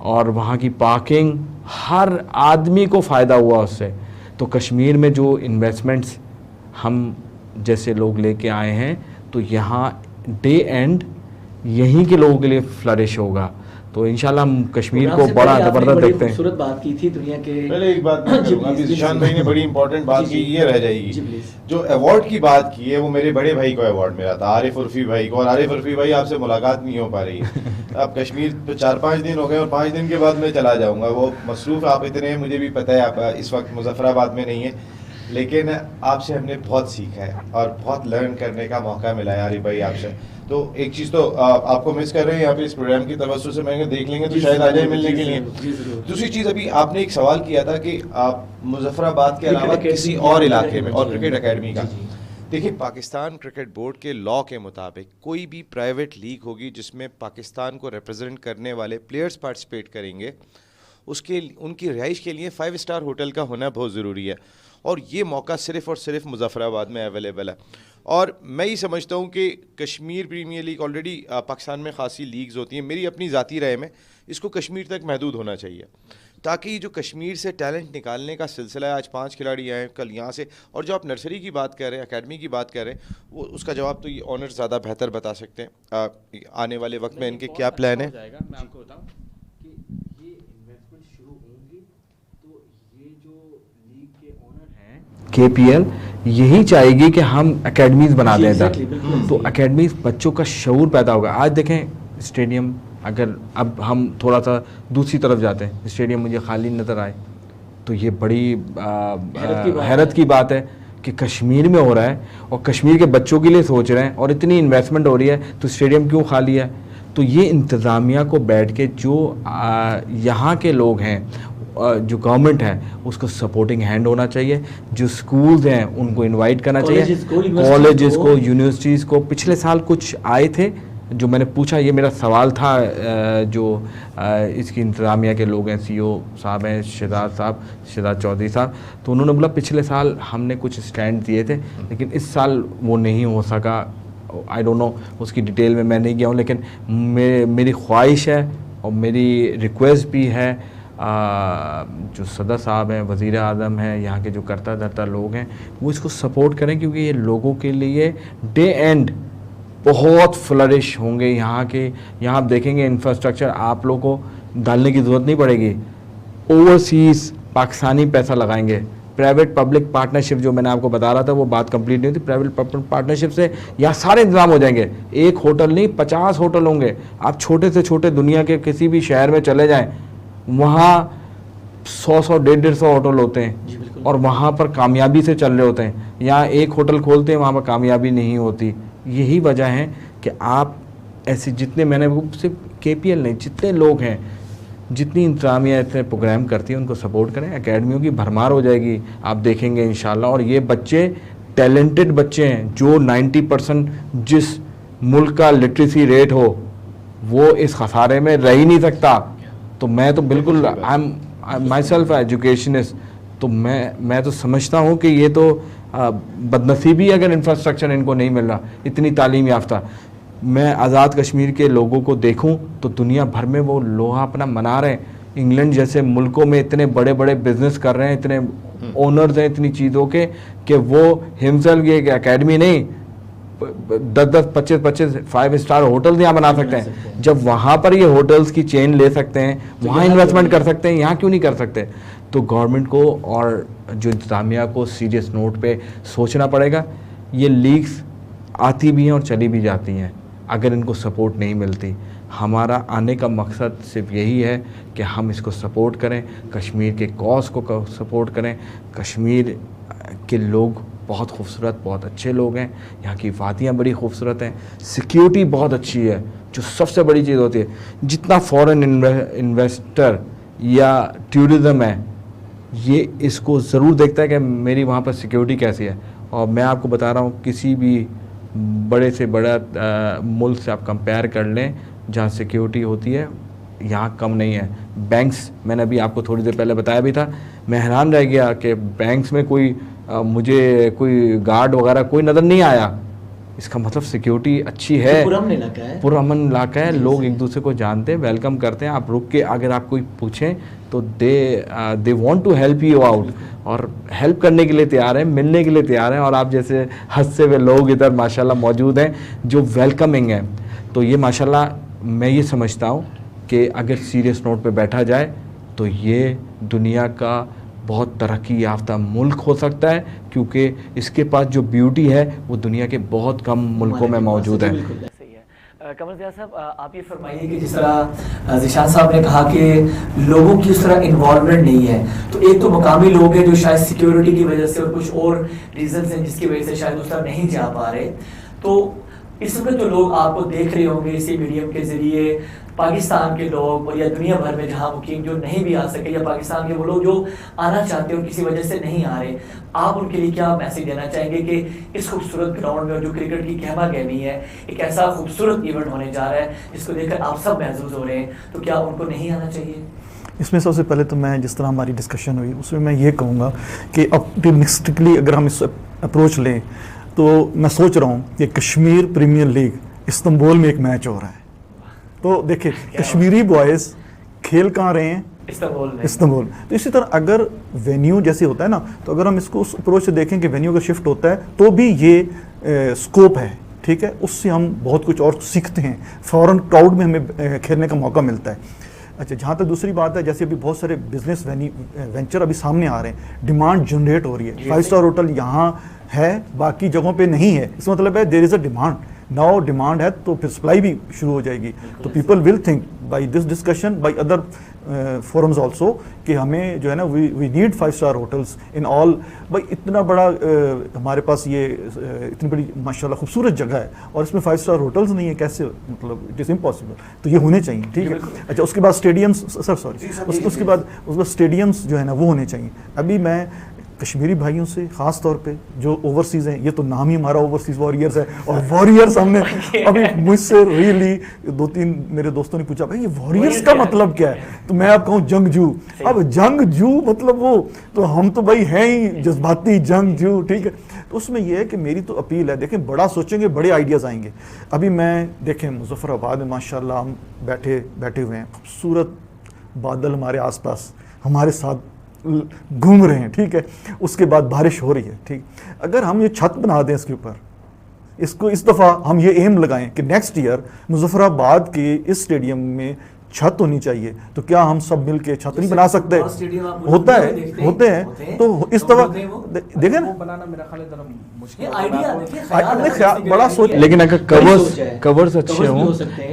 Speaker 3: और वहाँ की पार्किंग, हर आदमी को फ़ायदा हुआ उससे। तो कश्मीर में जो इन्वेस्टमेंट्स हम जैसे लोग लेके आए हैं, तो यहाँ डे एंड यहीं के लोगों के लिए फ्लरिश होगा। तो इंशाल्लाह हम कश्मीर को बड़ा ज़बरदस्त देखते हैं।
Speaker 1: खूबसूरत बात की थी दुनिया के।
Speaker 5: पहले एक बात मैं करूंगा, अभी ज़िशान भाई ने बड़ी इंपॉर्टेंट बात की, ये रह जाएगी। जो अवार्ड की बात की है वो मेरे बड़े भाई को अवार्ड मिला था, आरिफ उर्फी भाई को। और आरिफ उर्फी भाई आपसे मुलाकात नहीं हो पा रही है। अब कश्मीर पे 4-5 दिन हो गए और 5 दिन के बाद मैं चला जाऊंगा। वो मसरूफ़ आप इतने, मुझे भी पता है आप इस वक्त मुजफ्फराबाद में नहीं है, लेकिन आपसे हमने बहुत सीखा है और बहुत लर्न करने का मौका मिला है आरिफ भाई आपसे। तो एक चीज़ तो आपको मिस कर रहे हैं यहाँ पे इस प्रोग्राम की तवज्जो से, मैंने देख लेंगे तो शायद आ जाए मिलने के लिए। दूसरी चीज़, अभी आपने एक सवाल किया था कि आप मुजफ्फराबाद के अलावा किसी और इलाके में, और क्रिकेट अकेडमी का,
Speaker 2: देखिए, पाकिस्तान क्रिकेट बोर्ड के लॉ के मुताबिक कोई भी प्राइवेट लीग होगी जिसमें पाकिस्तान को रिप्रेजेंट करने वाले प्लेयर्स पार्टिसिपेट करेंगे, उसके उनकी रिहाइश के लिए 5 स्टार होटल का होना बहुत ज़रूरी है, और ये मौका सिर्फ़ और सिर्फ मुजफ्फराबाद में अवेलेबल है। और मैं ये समझता हूँ कि Kashmir premier league already Pakistan में खासी लीग्स होती हैं, मेरी अपनी ज़ाती राय में इसको कश्मीर तक महदूद होना चाहिए, ताकि जो कश्मीर से टैलेंट निकालने का सिलसिला है, आज 5 खिलाड़ी आए कल यहाँ से, और जो आप नर्सरी की बात कर रहे हैं, एकेडमी की बात कर रहे हैं, वो उसका जवाब तो ये ऑनर ज़्यादा बेहतर बता सकते हैं। आने वाले वक्त में इनके क्या प्लान है।
Speaker 3: मैं आपको बताऊं कि ये इन्वेस्टमेंट शुरू होंगी तो ये जो लीग के ओनर हैं केपीएल यही चाहेगी कि हम एकेडमीज बना दें इधर, तो एकेडमीज बच्चों का शऊर पैदा होगा। आज देखें स्टेडियम, अगर अब हम थोड़ा सा दूसरी तरफ जाते हैं, स्टेडियम मुझे खाली नज़र आए तो ये बड़ी हैरत की बात है कि कश्मीर में हो रहा है और कश्मीर के बच्चों के लिए सोच रहे हैं और इतनी इन्वेस्टमेंट हो रही है, तो स्टेडियम क्यों खाली है। तो ये इंतज़ामिया को बैठ के जो यहाँ के लोग हैं, जो गवर्नमेंट है, उसको सपोर्टिंग हैंड होना चाहिए। जो स्कूल्स हैं उनको इनवाइट करना चाहिए, कॉलेजेस को, यूनिवर्सिटीज़ को। पिछले साल कुछ आए थे जो मैंने पूछा, ये मेरा सवाल था, जो इसकी इंतज़ामिया के लोग हैं, सीईओ साहब हैं, शहजाद चौधरी साहब, तो उन्होंने बोला पिछले साल हमने कुछ स्टैंड दिए थे लेकिन इस साल वो नहीं हो सका। आई डोंट नो, उसकी डिटेल में मैं नहीं गया हूँ, लेकिन मेरी ख्वाहिश है और मेरी रिक्वेस्ट भी है, जो सदर साहब हैं, वज़ीर आज़म हैं, यहाँ के जो करता धरता लोग हैं, वो इसको सपोर्ट करें, क्योंकि ये लोगों के लिए डे एंड बहुत फ्लरिश होंगे। यहाँ आप देखेंगे इंफ्रास्ट्रक्चर आप लोगों को डालने की ज़रूरत नहीं पड़ेगी, ओवरसीज़ पाकिस्तानी पैसा लगाएंगे। प्राइवेट पब्लिक पार्टनरशिप जो मैंने आपको बता रहा था वो बात कंप्लीट नहीं होती, प्राइवेट पार्टनरशिप से यहाँ सारे इंतजाम हो जाएंगे। एक होटल नहीं, 50 होटल होंगे। आप छोटे से छोटे दुनिया के किसी भी शहर में चले जाएं, वहाँ 100 150 होटल होते हैं और वहाँ पर कामयाबी से चल रहे होते हैं। यहाँ एक होटल खोलते हैं, वहाँ पर कामयाबी नहीं होती। यही वजह है कि आप ऐसे जितने, मैंने सिर्फ केपीएल नहीं, जितने लोग हैं, जितनी इंतजामिया इतने प्रोग्राम करती है, उनको सपोर्ट करें। एकेडमियों की भरमार हो जाएगी, आप देखेंगे इंशाल्लाह। और ये बच्चे टैलेंटेड बच्चे हैं, जो 90% जिस मुल्क का लिटरेसी रेट हो वो इस खसारे में रह ही नहीं सकता। तो मैं तो बिल्कुल, I am my self educationist, तो मैं तो समझता हूँ कि ये तो बदनसीबी अगर इंफ्रास्ट्रक्चर इनको नहीं मिल रहा, इतनी तालीम याफ्ता। मैं आज़ाद कश्मीर के लोगों को देखूं तो दुनिया भर में वो लोहा अपना मना रहे हैं। इंग्लैंड जैसे मुल्कों में इतने बड़े बड़े बिजनेस कर रहे हैं, इतने ओनर्स हैं इतनी चीज़ों के, कि वो हिमसेल्फ ये एकेडमी नहीं, 10-10, 25-25 5 स्टार होटल्स यहाँ बना सकते हैं। जब वहाँ पर ये होटल्स की चेन ले सकते हैं, वहाँ इन्वेस्टमेंट कर सकते हैं, यहाँ क्यों नहीं कर सकते। तो गवर्नमेंट को और जो इंतज़ामिया को सीरियस नोट पे सोचना पड़ेगा। ये लीग्स आती भी हैं और चली भी जाती हैं अगर इनको सपोर्ट नहीं मिलती। हमारा आने का मकसद सिर्फ यही है कि हम इसको सपोर्ट करें, कश्मीर के कॉज को सपोर्ट करें। कश्मीर के लोग बहुत खूबसूरत, बहुत अच्छे लोग हैं, यहाँ की वादियाँ बड़ी खूबसूरत हैं, सिक्योरिटी बहुत अच्छी है, जो सबसे बड़ी चीज़ होती है। जितना फॉरेन इन्वेस्टर या टूरिज़्म है, ये इसको ज़रूर देखता है कि मेरी वहाँ पर सिक्योरिटी कैसी है। और मैं आपको बता रहा हूँ, किसी भी बड़े से बड़ा मुल्क से आप कंपेयर कर लें जहाँ सिक्योरिटी होती है, यहाँ कम नहीं है। बैंक्स, मैंने अभी आपको थोड़ी देर पहले बताया भी था, मैं हैरान रह गया कि बैंक्स में मुझे कोई गार्ड वगैरह कोई नज़र नहीं आया। इसका मतलब सिक्योरिटी अच्छी है, पुरअमन इलाका है, लोग एक दूसरे को जानते हैं, वेलकम करते हैं। आप रुक के अगर आप कोई पूछें तो they want to help you out, और हेल्प करने के लिए तैयार हैं, मिलने के लिए तैयार हैं। और आप जैसे हंसते हुए लोग इधर माशाल्लाह मौजूद हैं जो वेलकमिंग हैं। तो ये माशाल्लाह मैं ये समझता हूँ कि अगर सीरियस नोट पे बैठा जाए तो ये दुनिया का बहुत तरक्की याफ्ता मुल्क हो सकता है, क्योंकि इसके पास जो ब्यूटी है वो दुनिया के बहुत कम मुल्कों में मौजूद है।
Speaker 1: सही है। कमर ज़िया साहब, आप ये फरमाइए कि जिस तरह ज़िशान साहब ने कहा कि लोगों की उस तरह इन्वॉल्वमेंट नहीं है, तो एक तो मकामी लोग हैं जो शायद सिक्योरिटी की वजह से और कुछ और रीजंस हैं जिसकी वजह से शायद उस तरह नहीं जा पा रहे। तो इस वक्त जो लोग आपको देख रहे होंगे इसी मीडियम के जरिए, पाकिस्तान के लोग और या दुनिया भर में जहाँ मुकीम जो नहीं भी आ सके, या पाकिस्तान के वो लोग जो आना चाहते हो किसी वजह से नहीं आ रहे, आप उनके लिए क्या मैसेज देना चाहेंगे कि इस खूबसूरत ग्राउंड में जो क्रिकेट की गहमा गहमी है, एक ऐसा खूबसूरत इवेंट होने जा रहा है जिसको देखकर आप सब महसूस हो रहे हैं, तो क्या उनको नहीं आना चाहिए?
Speaker 4: इसमें सबसे पहले तो मैं जिस तरह हमारी डिस्कशन हुई उसमें मैं ये कहूँगा कि ऑप्टिमिस्टिकली अगर हम इस अप्रोच लें तो मैं सोच रहा हूँ कि कश्मीर प्रीमियर लीग इस्तांबुल में एक मैच हो रहा है। तो देखिए कश्मीरी बॉयज़ खेल कहाँ रहे हैं? इस्तांबुल। तो इसी तरह अगर वेन्यू जैसे होता है ना, तो अगर हम इसको उस अप्रोच से देखें कि वेन्यू अगर शिफ्ट होता है तो भी ये स्कोप है, ठीक है, उससे हम बहुत कुछ और सीखते हैं, फॉरेन क्राउड में हमें खेलने का मौका मिलता है। अच्छा, जहाँ तक दूसरी बात है, जैसे अभी बहुत सारे बिजनेस वेंचर अभी सामने आ रहे हैं, डिमांड जनरेट हो रही है। 5 स्टार होटल यहाँ है, बाकी जगहों पे नहीं है, इसका मतलब है there is a demand. Now demand है तो फिर सप्लाई भी शुरू हो जाएगी। तो people will think by this discussion by other forums also कि हमें जो है ना we need 5 star hotels in all. भाई इतना बड़ा हमारे पास ये इतनी बड़ी माशाल्लाह खूबसूरत जगह है और इसमें 5 स्टार होटल्स नहीं है, कैसे, मतलब इट इज़ इम्पॉसिबल। तो ये होने चाहिए, ठीक है। अच्छा, उसके बाद स्टेडियम्स, उसके बाद स्टेडियम्स जो है ना वो होने चाहिए। अभी मैं कश्मीरी भाइयों से ख़ास तौर पे जो ओवरसीज़ हैं, ये तो नाम ही हमारा ओवरसीज़ वॉरियर्स है, और वॉरियर्स हमने अभी मुझसे रियली 2-3 मेरे दोस्तों ने पूछा भाई ये वॉरियर्स का मतलब क्या है, तो मैं आप कहूँ जंगजू। अब जंगजू मतलब वो तो हम तो भाई हैं ही जज्बाती जंगजू, ठीक है। तो उसमें यह है कि मेरी तो अपील है, देखें बड़ा सोचेंगे बड़े आइडियाज़ आएंगे। अभी मैं देखें मुजफ्फराबाद में माशाल्लाह हम बैठे हुए हैं, खूबसूरत बादल हमारे आसपास हमारे साथ घूम रहे हैं, ठीक है। उसके बाद बारिश हो रही है, ठीक। अगर हम ये छत बना दें इसके ऊपर, इसको इस दफ़ा हम ये एम लगाएं कि नेक्स्ट ईयर मुजफ्फराबाद के इस स्टेडियम में छत होनी चाहिए, तो क्या हम सब मिल के छत नहीं बना सकते? होता है, होते हैं। तो इस दफ़ा देखें ना, बड़ा सोच,
Speaker 3: लेकिन अगर कवर्स अच्छे हों,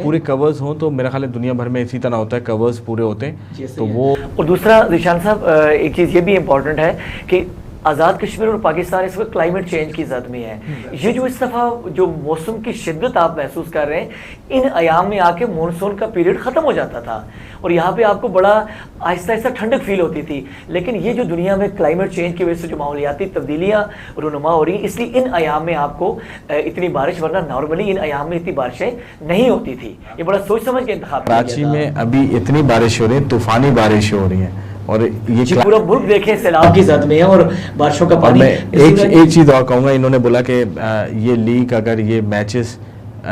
Speaker 3: पूरे कवर्स हों, तो मेरा ख्याल है दुनिया भर में इसी तरह होता है, कवर्स पूरे होते हैं तो वो।
Speaker 1: और दूसरा ज़ीशान साहब, एक चीज़ ये भी इम्पोर्टेंट है कि आज़ाद कश्मीर और पाकिस्तान इस वक्त क्लाइमेट चेंज की जद में है। ये जो इस दफ़ा जो मौसम की शिद्दत आप महसूस कर रहे हैं, इन अयाम में आके मानसून का पीरियड ख़त्म हो जाता था और यहाँ पे आपको बड़ा आहिस्ता आहिस्ता ठंडक फील होती थी। लेकिन ये जो दुनिया में क्लाइमेट चेंज की वजह से जो माहौलियाती तब्दीलियाँ रूनुमा हो रही, इसलिए इन अयाम में आपको इतनी बारिश, वरना नॉर्मली इन अयाम में इतनी बारिशें नहीं होती थी। ये बड़ा सोच समझ के इंतखाब।
Speaker 3: कराची में अभी इतनी बारिश हो रही है, तूफ़ानी बारिश हो रही है, और ये
Speaker 1: पूरा मुल्क देखें सैलाब की जद में है और बारिशों का पानी।
Speaker 3: मैं एक चीज़ और कहूँगा, इन्होंने बोला कि ये लीग अगर ये मैचेस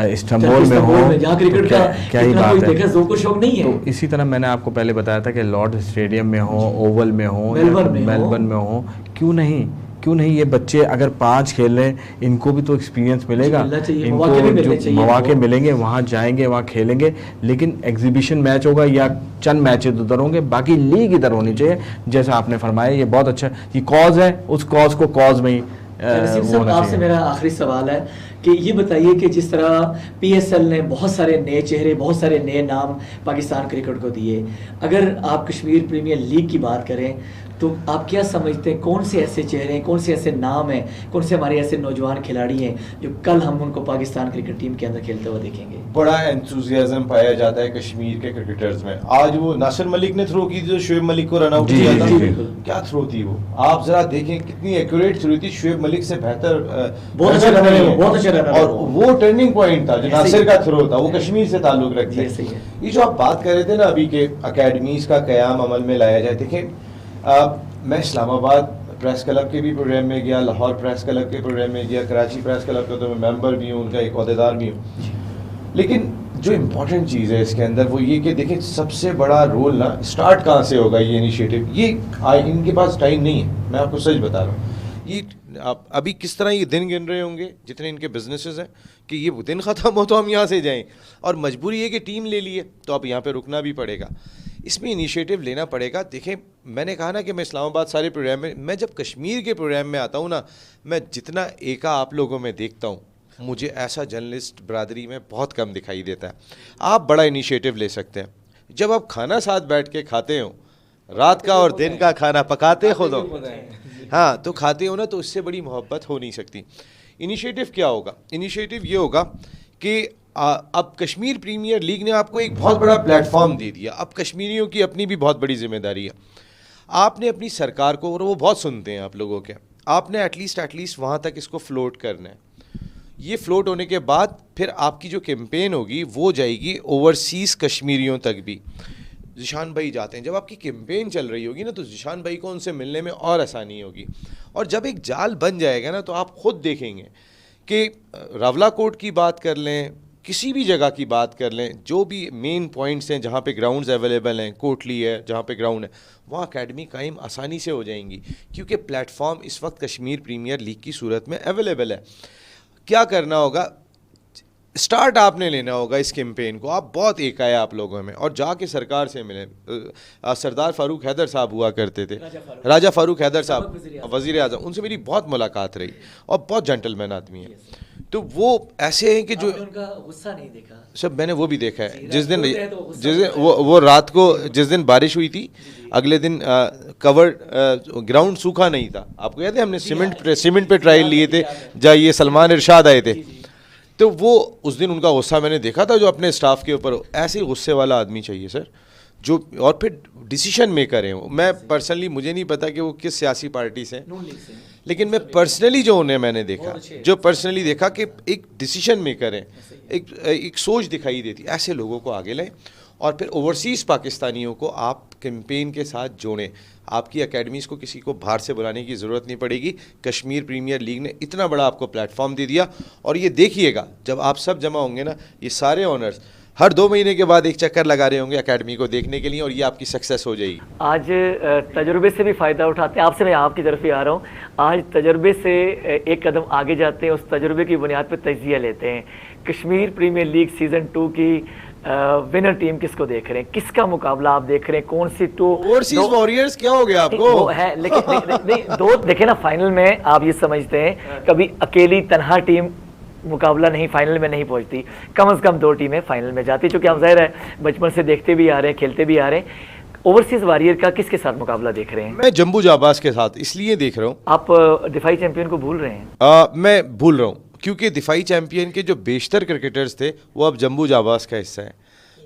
Speaker 3: इस्तांबुल में हो,
Speaker 1: क्रिकेट का
Speaker 3: क्या ही बात है,
Speaker 1: शौक नहीं है।
Speaker 3: तो इसी तरह मैंने आपको पहले बताया था कि लॉर्ड स्टेडियम में हो, ओवल में हो, मेलबर्न में हो, क्यों नहीं ये बच्चे अगर 5 खेल रहे हैं, इनको भी तो एक्सपीरियंस मिलेगा, इनको जो मौके मिलेंगे, वहाँ जाएंगे, वहाँ खेलेंगे। लेकिन एग्जीबिशन मैच होगा या चंद मैचेस उधर होंगे, बाकी लीग इधर होनी चाहिए, जैसा आपने फरमाया। ये बहुत अच्छा, ये कॉज है, उस कॉज को कॉज में ही
Speaker 1: आपसे मेरा आखिरी सवाल है कि ये बताइए कि जिस तरह PSL ने बहुत सारे नए चेहरे, बहुत सारे नए नाम पाकिस्तान क्रिकेट को दिए, अगर आप कश्मीर प्रीमियर लीग की बात करें तो आप क्या समझते हैं, कौन से ऐसे चेहरे हैं, कौन से ऐसे नाम हैं, कौन से हमारे ऐसे नौजवान खिलाड़ी हैं जो कल हम उनको पाकिस्तान क्रिकेट टीम के अंदर खेलते हुए देखेंगे?
Speaker 5: बड़ा एंथुसियाज्म पाया जाता है कश्मीर के क्रिकेटर्स में। आज वो नासिर मलिक ने थ्रो की थी तो शुएब मलिक को रन आउट किया था, क्या थ्रो थी वो, आप जरा देखें कितनी एक्यूरेट थ्रो थी, शुएब मलिक से बेहतर,
Speaker 1: बहुत अच्छा रन,
Speaker 5: और वो टर्निंग पॉइंट था जो नासिर का थ्रो था, वो कश्मीर से ताल्लुक रखते हैं। ये जो आप बात कर रहे थे ना अभी के अकेडमीज का कयाम अमल में लाया जाए, देखें मैं इस्लामाबाद प्रेस क्लब के भी प्रोग्राम में गया, लाहौर प्रेस क्लब के प्रोग्राम में गया, कराची प्रेस क्लब का तो मैं मेंबर भी हूँ, उनका एक अहदेदार भी हूँ। लेकिन जो इम्पोर्टेंट चीज़ है इसके अंदर वो ये कि देखें सबसे बड़ा रोल ना स्टार्ट कहाँ से होगा ये इनिशिएटिव, ये इनके पास टाइम नहीं है, मैं आपको सच बता रहा हूँ।
Speaker 2: ये आप अभी किस तरह ये दिन गिन रहे होंगे जितने इनके बिजनेसेस हैं कि ये दिन ख़त्म हो तो हम यहाँ से जाएं, और मजबूरी है कि टीम ले लिए तो अब यहाँ पे रुकना भी पड़ेगा, इसमें इनिशिएटिव लेना पड़ेगा। देखें मैंने कहा ना कि मैं इस्लामाबाद सारे प्रोग्राम में, मैं जब कश्मीर के प्रोग्राम में आता हूँ ना, मैं जितना एका आप लोगों में देखता हूँ, मुझे ऐसा जर्नलिस्ट बरादरी में बहुत कम दिखाई देता है। आप बड़ा इनिशिएटिव ले सकते हैं, जब आप खाना साथ बैठ के खाते हो, रात का और दिन का खाना पकाते खुद हो, हाँ तो खाते हो ना, तो उससे बड़ी मोहब्बत हो नहीं सकती। इनिशिएटिव क्या होगा? इनिशिएटिव ये होगा कि अब कश्मीर प्रीमियर लीग ने आपको एक बहुत बड़ा प्लेटफॉर्म दे दिया। अब कश्मीरियों की अपनी भी बहुत बड़ी जिम्मेदारी है। आपने अपनी सरकार को, और वो बहुत सुनते हैं आप लोगों के, आपने एटलीस्ट वहाँ तक इसको फ्लोट करना है। ये फ्लोट होने के बाद फिर आपकी जो कैंपेन होगी वो जाएगी ओवरसीज़ कश्मीरियों तक भी। ज़िशान भाई जाते हैं, जब आपकी कैंपेन चल रही होगी ना तो ज़िशान भाई को उनसे मिलने में और आसानी होगी। और जब एक जाल बन जाएगा ना तो आप ख़ुद देखेंगे कि रावला कोट की बात कर लें, किसी भी जगह की बात कर लें, जो भी मेन पॉइंट्स हैं जहाँ पे ग्राउंड्स अवेलेबल हैं, कोटली है जहाँ पे ग्राउंड है, वहाँ एकेडमी कायम आसानी से हो जाएंगी, क्योंकि प्लेटफॉर्म इस वक्त कश्मीर प्रीमियर लीग की सूरत में अवेलेबल है। क्या करना होगा, स्टार्ट आपने लेना होगा इस कैंपेन को। आप बहुत एक आया आप लोगों में, और जाके सरकार से मिले। सरदार फारूक हैदर साहब हुआ करते थे, राजा फारूक हैदर साहब वज़ीर आज़म, उनसे मेरी बहुत मुलाकात रही और बहुत जेंटलमैन आदमी है। तो वो ऐसे हैं कि जो
Speaker 1: उनका गुस्सा नहीं देखा
Speaker 2: सब मैंने वो भी देखा है। जिस दिन वो रात को जिस दिन बारिश हुई थी, अगले दिन कवर्ड ग्राउंड सूखा नहीं था। आपको याद है हमने सीमेंट पे ट्रायल लिए थे, जहाँ ये सलमान इरशाद आए थे। तो वो उस दिन उनका गुस्सा मैंने देखा था, जो अपने स्टाफ के ऊपर। ऐसे ही गुस्से वाला आदमी चाहिए सर, जो और फिर डिसीजन मेकर हैं। मैं पर्सनली, मुझे नहीं पता कि वो किस सियासी पार्टी से हैं, लेकिन मैं पर्सनली जो उन्हें मैंने देखा, जो पर्सनली देखा कि एक डिसीजन मेकर हैं, एक सोच दिखाई देती। ऐसे लोगों को आगे लाएं और फिर ओवरसीज़ पाकिस्तानियों को आप कैंपेन के साथ जोड़ें। आपकी एकेडमीज़ को किसी को बाहर से बुलाने की ज़रूरत नहीं पड़ेगी। कश्मीर प्रीमियर लीग ने इतना बड़ा आपको प्लेटफॉर्म दे दिया। और ये देखिएगा, जब आप सब जमा होंगे ना, ये सारे ऑनर्स हर 2 महीने के बाद एक चक्कर लगा रहे होंगे एकेडमी को देखने के लिए, और ये आपकी सक्सेस हो जाएगी।
Speaker 1: आज तजुर्बे से भी फ़ायदा उठाते हैं। आपसे मैं आपकी तरफ ही आ रहा हूँ। आज तजुर्बे से एक कदम आगे जाते हैं, उस तजुर्बे की बुनियाद पर तजिया लेते हैं। कश्मीर प्रीमियर लीग सीज़न 2 की विनर टीम किसको देख रहे हैं, किसका मुकाबला आप देख रहे हैं, कौन सी
Speaker 2: ओवरसीज वॉरियर्स क्या हो गया आपको?
Speaker 1: वो है, लेकिन नहीं, दो देखे ना, फाइनल में आप ये समझते हैं कभी अकेली तनहा टीम मुकाबला नहीं, फाइनल में नहीं पहुंचती। कम से कम 2 टीमें फाइनल में जाती, चूंकि हम ज़ाहिर है बचपन से देखते भी आ रहे हैं, खेलते भी आ रहे हैं। ओवरसीज वॉरियर का किसके साथ मुकाबला देख रहे हैं?
Speaker 2: मैं जम्बू जाबाज के साथ इसलिए देख रहा हूँ।
Speaker 1: आप दिफाई चैंपियन को भूल रहे हैं?
Speaker 2: मैं भूल रहा हूँ, क्योंकि दिफाई चैंपियन के जो बेशतर क्रिकेटर्स थे वो अब जम्बू जाबाज का हिस्सा है।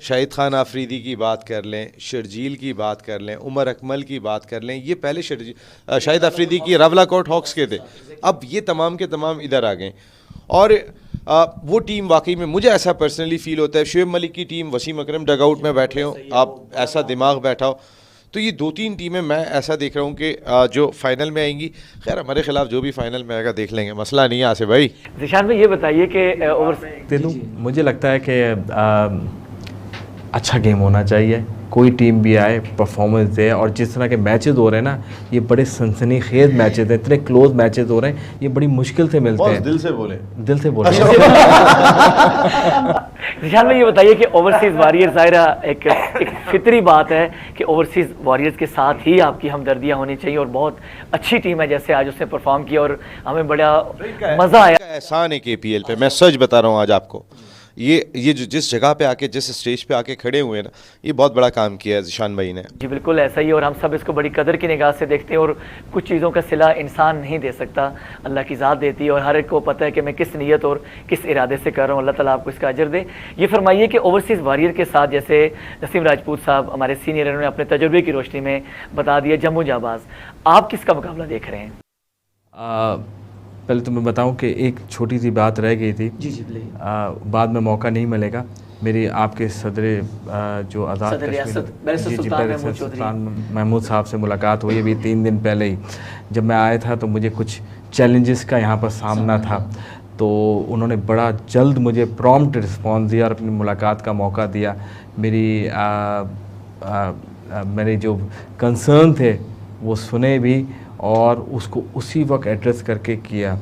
Speaker 2: शाहिद खान आफरीदी की बात कर लें, शर्जील की बात कर लें, उमर अकमल की बात कर लें, ये पहले शाहिद आफरीदी की रावला कोट हॉक्स के थे, अब ये तमाम के तमाम इधर आ गए। और वो टीम वाकई में, मुझे ऐसा पर्सनली फील होता है, शुएब मलिक की टीम, वसीम अकरम डगआउट में बैठे हो, आप ऐसा दिमाग बैठा हो, तो ये 2-3 टीमें मैं ऐसा देख रहा हूँ कि जो फाइनल में आएंगी। खैर हमारे खिलाफ जो भी फाइनल में आएगा देख लेंगे, मसला नहीं है आसिफ भाई।
Speaker 1: ज़िशान भाई ये बताइए कि
Speaker 3: मुझे लगता है कि अच्छा गेम होना चाहिए, कोई टीम भी आए परफॉर्मेंस दे। और जिस तरह के मैचेस हो रहे हैं ना, ये बड़े सनसनीखेज मैचेस हैं, इतने क्लोज मैचेस हो रहे हैं, ये बड़ी मुश्किल से मिलते हैं।
Speaker 5: दिल से बोले,
Speaker 3: दिल से बोले।
Speaker 1: निशान भाई ये बताइए कि ओवरसीज वॉरियर्स, ज़ाहिरा एक फितरी बात है कि ओवरसीज वॉरियर्स के साथ ही आपकी हमदर्दियाँ होनी चाहिए, और बहुत अच्छी टीम है जैसे आज उसने परफॉर्म किया और हमें बड़ा मज़ा आया।
Speaker 2: एहसान है KPL पे, मैं सच बता रहा हूँ आज आपको, ये जो जिस जगह पे आके, जिस स्टेज पे आके खड़े हुए हैं ना, ये बहुत बड़ा काम किया है ज़िशान भाई ने।
Speaker 1: जी बिल्कुल ऐसा ही, और हम सब इसको बड़ी कदर की निगाह से देखते हैं। और कुछ चीज़ों का सिला इंसान नहीं दे सकता, अल्लाह की ज़ात देती है, और हर एक को पता है कि मैं किस नीयत और किस इरादे से कर रहा हूँ। अल्लाह ताला आपको इसका अजर दे। ये फरमाइए कि ओवरसीज़ वॉरियर के साथ, जैसे नसीम राजपूत साहब हमारे सीनियर, इन्होंने अपने तजुर्बे की रोशनी में बता दिया, जम्मू जाबाज, आप किसका मुकाबला देख रहे हैं?
Speaker 3: पहले तो मैं बताऊं कि एक छोटी सी बात रह गई थी।
Speaker 1: जी जी प्लीज।
Speaker 3: बाद में मौका नहीं मिलेगा। मेरी आपके सदर जो आज़ाद कश्मीर सुल्तान महमूद साहब से मुलाकात हुई अभी 3 दिन पहले ही। जब मैं आया था तो मुझे कुछ चैलेंजेस का यहाँ पर सामना था, तो उन्होंने बड़ा जल्द मुझे प्रॉम्प्ट रिस्पॉन्स दिया और अपनी मुलाकात का मौका दिया। मेरे जो कंसर्न थे वो सुने भी और उसको उसी वक्त एड्रेस करके किया।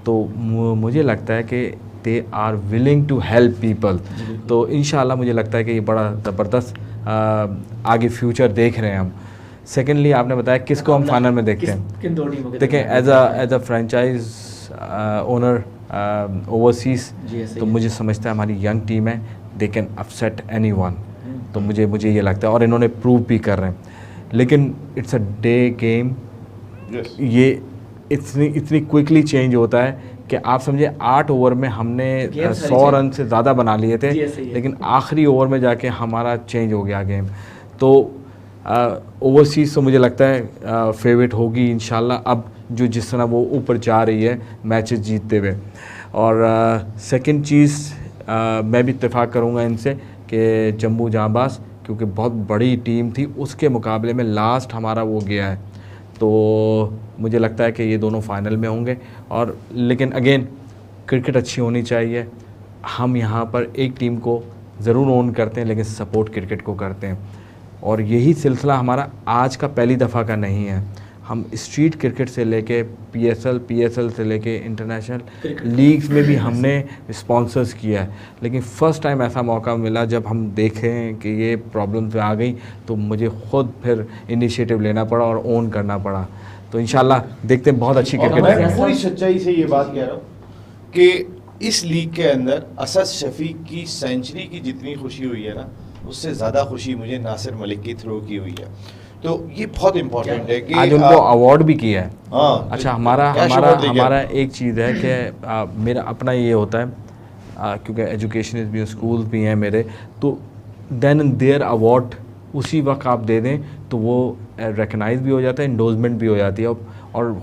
Speaker 3: तो मुझे लगता है कि they are willing to help people. तो इंशाल्लाह मुझे लगता है कि ये बड़ा ज़बरदस्त आगे फ्यूचर देख रहे हैं हम। सेकेंडली आपने बताया किसको हम फाइनल में देखते हैं। देखें as a franchise owner overseas, तो मुझे समझता है हमारी यंग टीम है, दे कैन अपसेट एनीवन। तो मुझे ये लगता है और इन्होंने प्रूव भी कर रहे हैं। लेकिन इट्स अ डे गेम। ये इतनी क्विकली चेंज होता है कि आप समझे 8 ओवर में हमने 100 रन से ज़्यादा बना लिए थे, लेकिन आखिरी ओवर में जाके हमारा चेंज हो गया गेम। तो ओवरसीज़ तो मुझे लगता है फेवरेट होगी इंशाल्लाह, अब जो जिस तरह वो ऊपर जा रही है मैचेस जीतते हुए। और सेकंड चीज़ मैं भी इत्तेफाक करूँगा इनसे कि जम्मू जांबाज क्योंकि बहुत बड़ी टीम थी, उसके मुकाबले में लास्ट हमारा वो गया है, तो मुझे लगता है कि ये दोनों फाइनल में होंगे। और लेकिन अगेन क्रिकेट अच्छी होनी चाहिए। हम यहाँ पर एक टीम को ज़रूर ओन करते हैं लेकिन सपोर्ट क्रिकेट को करते हैं, और यही सिलसिला हमारा आज का पहली दफ़ा का नहीं है। हम स्ट्रीट क्रिकेट से लेके पीएसएल से लेके इंटरनेशनल लीग्स में भी हमने स्पॉन्सर्स किया है, लेकिन फ़र्स्ट टाइम ऐसा मौका मिला जब हम देखें कि ये प्रॉब्लम्स आ गई तो मुझे ख़ुद फिर इनिशिएटिव लेना पड़ा और ओन करना पड़ा। तो इंशाल्लाह देखते हैं, बहुत अच्छी क्रिकेट
Speaker 5: मैं
Speaker 3: है।
Speaker 5: पूरी सच्चाई से ये बात कह रहा हूँ कि इस लीग के अंदर असद शफीक की सेंचुरी की जितनी खुशी हुई है ना, उससे ज़्यादा खुशी मुझे नासिर मलिक की थ्रो की हुई है। तो ये बहुत इम्पोर्टेंट है कि
Speaker 3: आज उनको अवार्ड भी किया है।
Speaker 5: हाँ,
Speaker 3: अच्छा, हमारा एक चीज़ है कि मेरा अपना ये होता है क्योंकि एजुकेशन भी स्कूल भी हैं मेरे, तो देन एंड देयर अवार्ड उसी वक्त आप दे दें तो वो रिकगनाइज भी हो जाता है, इंडोर्समेंट भी हो जाती है, और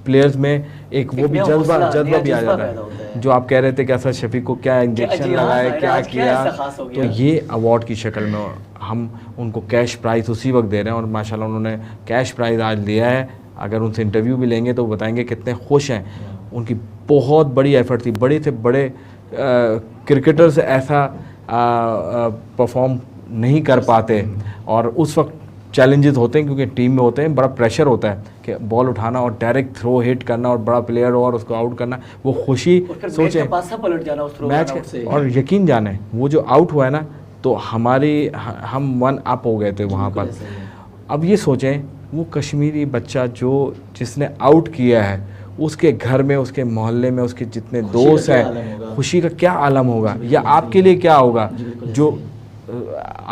Speaker 3: प्लेयर्स में एक वो भी जज्बा भी आ जाता है। जो आप कह रहे थे कि असद शफीक को क्या इंजेक्शन लगाया, क्या किया, तो ये अवार्ड की शक्ल में हम उनको कैश प्राइज़ उसी वक्त दे रहे हैं, और माशाल्लाह उन्होंने कैश प्राइज़ आज लिया है। अगर उनसे इंटरव्यू भी लेंगे तो बताएंगे कितने खुश हैं। उनकी बहुत बड़ी एफर्ट थी, बड़े से बड़े क्रिकेटर्स ऐसा परफॉर्म नहीं कर पाते, और उस वक्त चैलेंजेस होते हैं क्योंकि टीम में होते हैं, बड़ा प्रेशर होता है कि बॉल उठाना और डायरेक्ट थ्रो हिट करना और बड़ा प्लेयर हो और उसको आउट करना, वो खुशी सोचें
Speaker 1: पलट जाना उस
Speaker 3: मैच के, और यकीन जाने वो जो आउट हुआ है ना, तो हम 1 अप हो गए थे वहाँ पर। अब ये सोचें वो कश्मीरी बच्चा जिसने आउट किया है, उसके घर में, उसके मोहल्ले में उसके जितने दोस्त हैं, खुशी का क्या आलम होगा, या आपके लिए क्या होगा। जो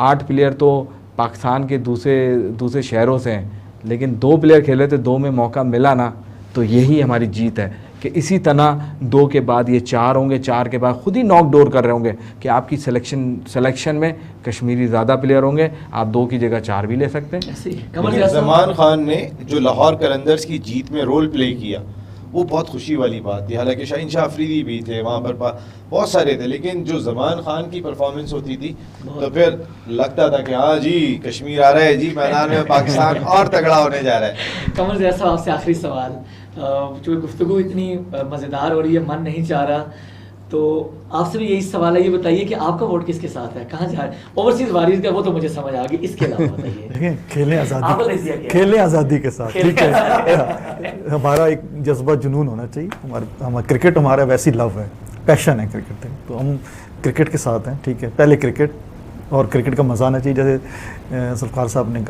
Speaker 3: 8 प्लेयर तो पाकिस्तान के दूसरे शहरों से हैं, लेकिन 2 प्लेयर खेले थे, 2 में मौका मिला ना, तो यही हमारी जीत है कि इसी तरह 2 के बाद ये 4 होंगे, 4 के बाद खुद ही नॉक डोर कर रहे होंगे कि आपकी सिलेक्शन में कश्मीरी ज़्यादा प्लेयर होंगे, आप 2 की जगह 4 भी ले सकते हैं।
Speaker 5: जमान खान ने जो लाहौर कलंदर्स की जीत में रोल प्ले किया, वो बहुत खुशी वाली बात थी। हालांकि शाहीन शाह अफरीदी भी थे वहाँ पर, बहुत सारे थे, लेकिन जो जमान खान की परफॉर्मेंस होती थी तो फिर लगता था कि हाँ जी कश्मीर आ रहा है जी, मैदान में पाकिस्तान और तगड़ा होने जा रहा है।
Speaker 1: कमर जैसा आपसे आखिरी सवाल, जो गुफ्तगू इतनी मज़ेदार हो रही है, मन नहीं चाह रहा, तो आपसे भी यही सवाल है, ये बताइए कि आपका वोट किसके साथ है, कहाँ जा रहा है? ओवरसीज वारियर्स का वो तो मुझे समझ आ गई, इसके अलावा बताइए।
Speaker 4: देखें, खेलें आज़ादी के साथ, ठीक है। हमारा एक जज्बा जुनून होना चाहिए, हमारा क्रिकेट हमारा वैसी लव है, पैशन है क्रिकेट, तो हम क्रिकेट के साथ हैं, ठीक है। पहले क्रिकेट, और क्रिकेट का मज़ा आना चाहिए, जैसे सल्फार साहब ने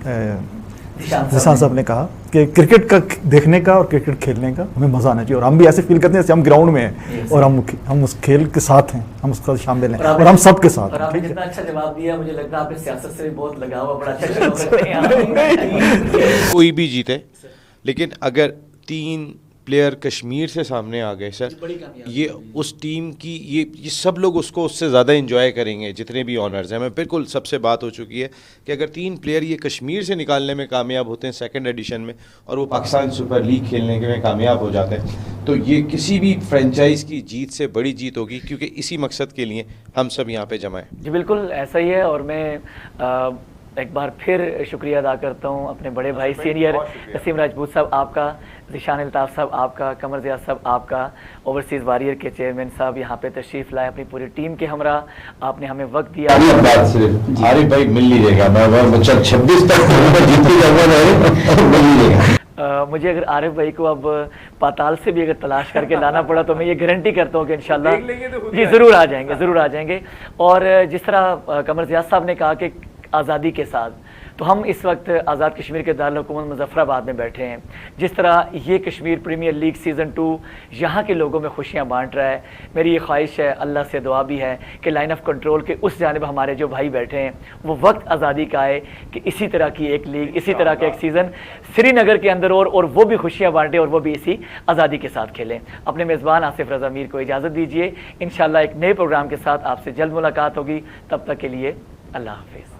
Speaker 4: निशान साहब ने कहा कि क्रिकेट का देखने का और क्रिकेट खेलने का हमें मज़ा आना चाहिए, और हम भी ऐसे फील करते हैं जैसे हम ग्राउंड में हैं और हम उस खेल के साथ हैं, हम उसके साथ शामिल हैं, और हम सब के साथ हैं।
Speaker 1: आपने जितना अच्छा जवाब दिया, मुझे लगता है आपने सियासत से भी बहुत लगाव है, बड़ा अच्छा जवाब।
Speaker 2: कोई भी जीते, लेकिन अगर 3 प्लेयर कश्मीर से सामने आ गए सर, ये उस टीम की ये सब लोग उससे ज़्यादा एंजॉय करेंगे जितने भी ऑनर्स हैं। मैं बिल्कुल सबसे बात हो चुकी है कि अगर 3 प्लेयर ये कश्मीर से निकालने में कामयाब होते हैं सेकंड एडिशन में, और वो पाकिस्तान सुपर लीग खेलने में कामयाब हो जाते हैं, तो ये किसी भी फ्रेंचाइज की जीत से बड़ी जीत होगी, क्योंकि इसी मकसद के लिए हम सब यहाँ पे जमा हैं।
Speaker 1: जी बिल्कुल ऐसा ही है, और मैं एक बार फिर शुक्रिया अदा करता हूँ अपने बड़े भाई सीनियर नसीम राजपूत साहब आपका, ज़ीशान अल्ताफ़ साहब आपका, कमर ज़िया साहब आपका, ओवरसीज़ वारियर के चेयरमैन साहब यहाँ पे तशरीफ़ लाए, अपनी पूरी टीम के हमरा आपने हमें वक्त दिया।
Speaker 5: आरिफ भाई मिल लीजिएगा, मैं 26 तक जीतती जाऊंगा,
Speaker 1: मुझे अगर आरिफ भाई को अब पाताल से भी अगर तलाश करके लाना पड़ा तो मैं ये गारंटी करता हूँ कि इंशाल्लाह जी ज़रूर आ जाएंगे। और जिस तरह कमर ज़िया साहब ने कहा कि आज़ादी के साथ। तो हम इस वक्त आज़ाद कश्मीर के दारुल हुकूमत मुज़फ़्फ़राबाद में बैठे हैं। जिस तरह ये कश्मीर प्रीमियर लीग सीज़न 2 यहाँ के लोगों में खुशियाँ बांट रहा है, मेरी ये ख्वाहिश है, अल्लाह से दुआ भी है कि लाइन ऑफ कंट्रोल के उस जानिब हमारे जो भाई बैठे हैं वो वक्त आज़ादी का आए कि इसी तरह की एक लीग, इसी तरह का एक सीज़न श्रीनगर के अंदर और वो भी खुशियाँ बांटें और वो भी इसी आज़ादी के साथ खेलें। अपने मेज़बान आसिफ रज़ा मीर को इजाज़त दीजिए। इंशाअल्लाह एक नए प्रोग्राम के साथ आपसे जल्द मुलाकात होगी। तब तक के लिए अल्लाह हाफ़िज़।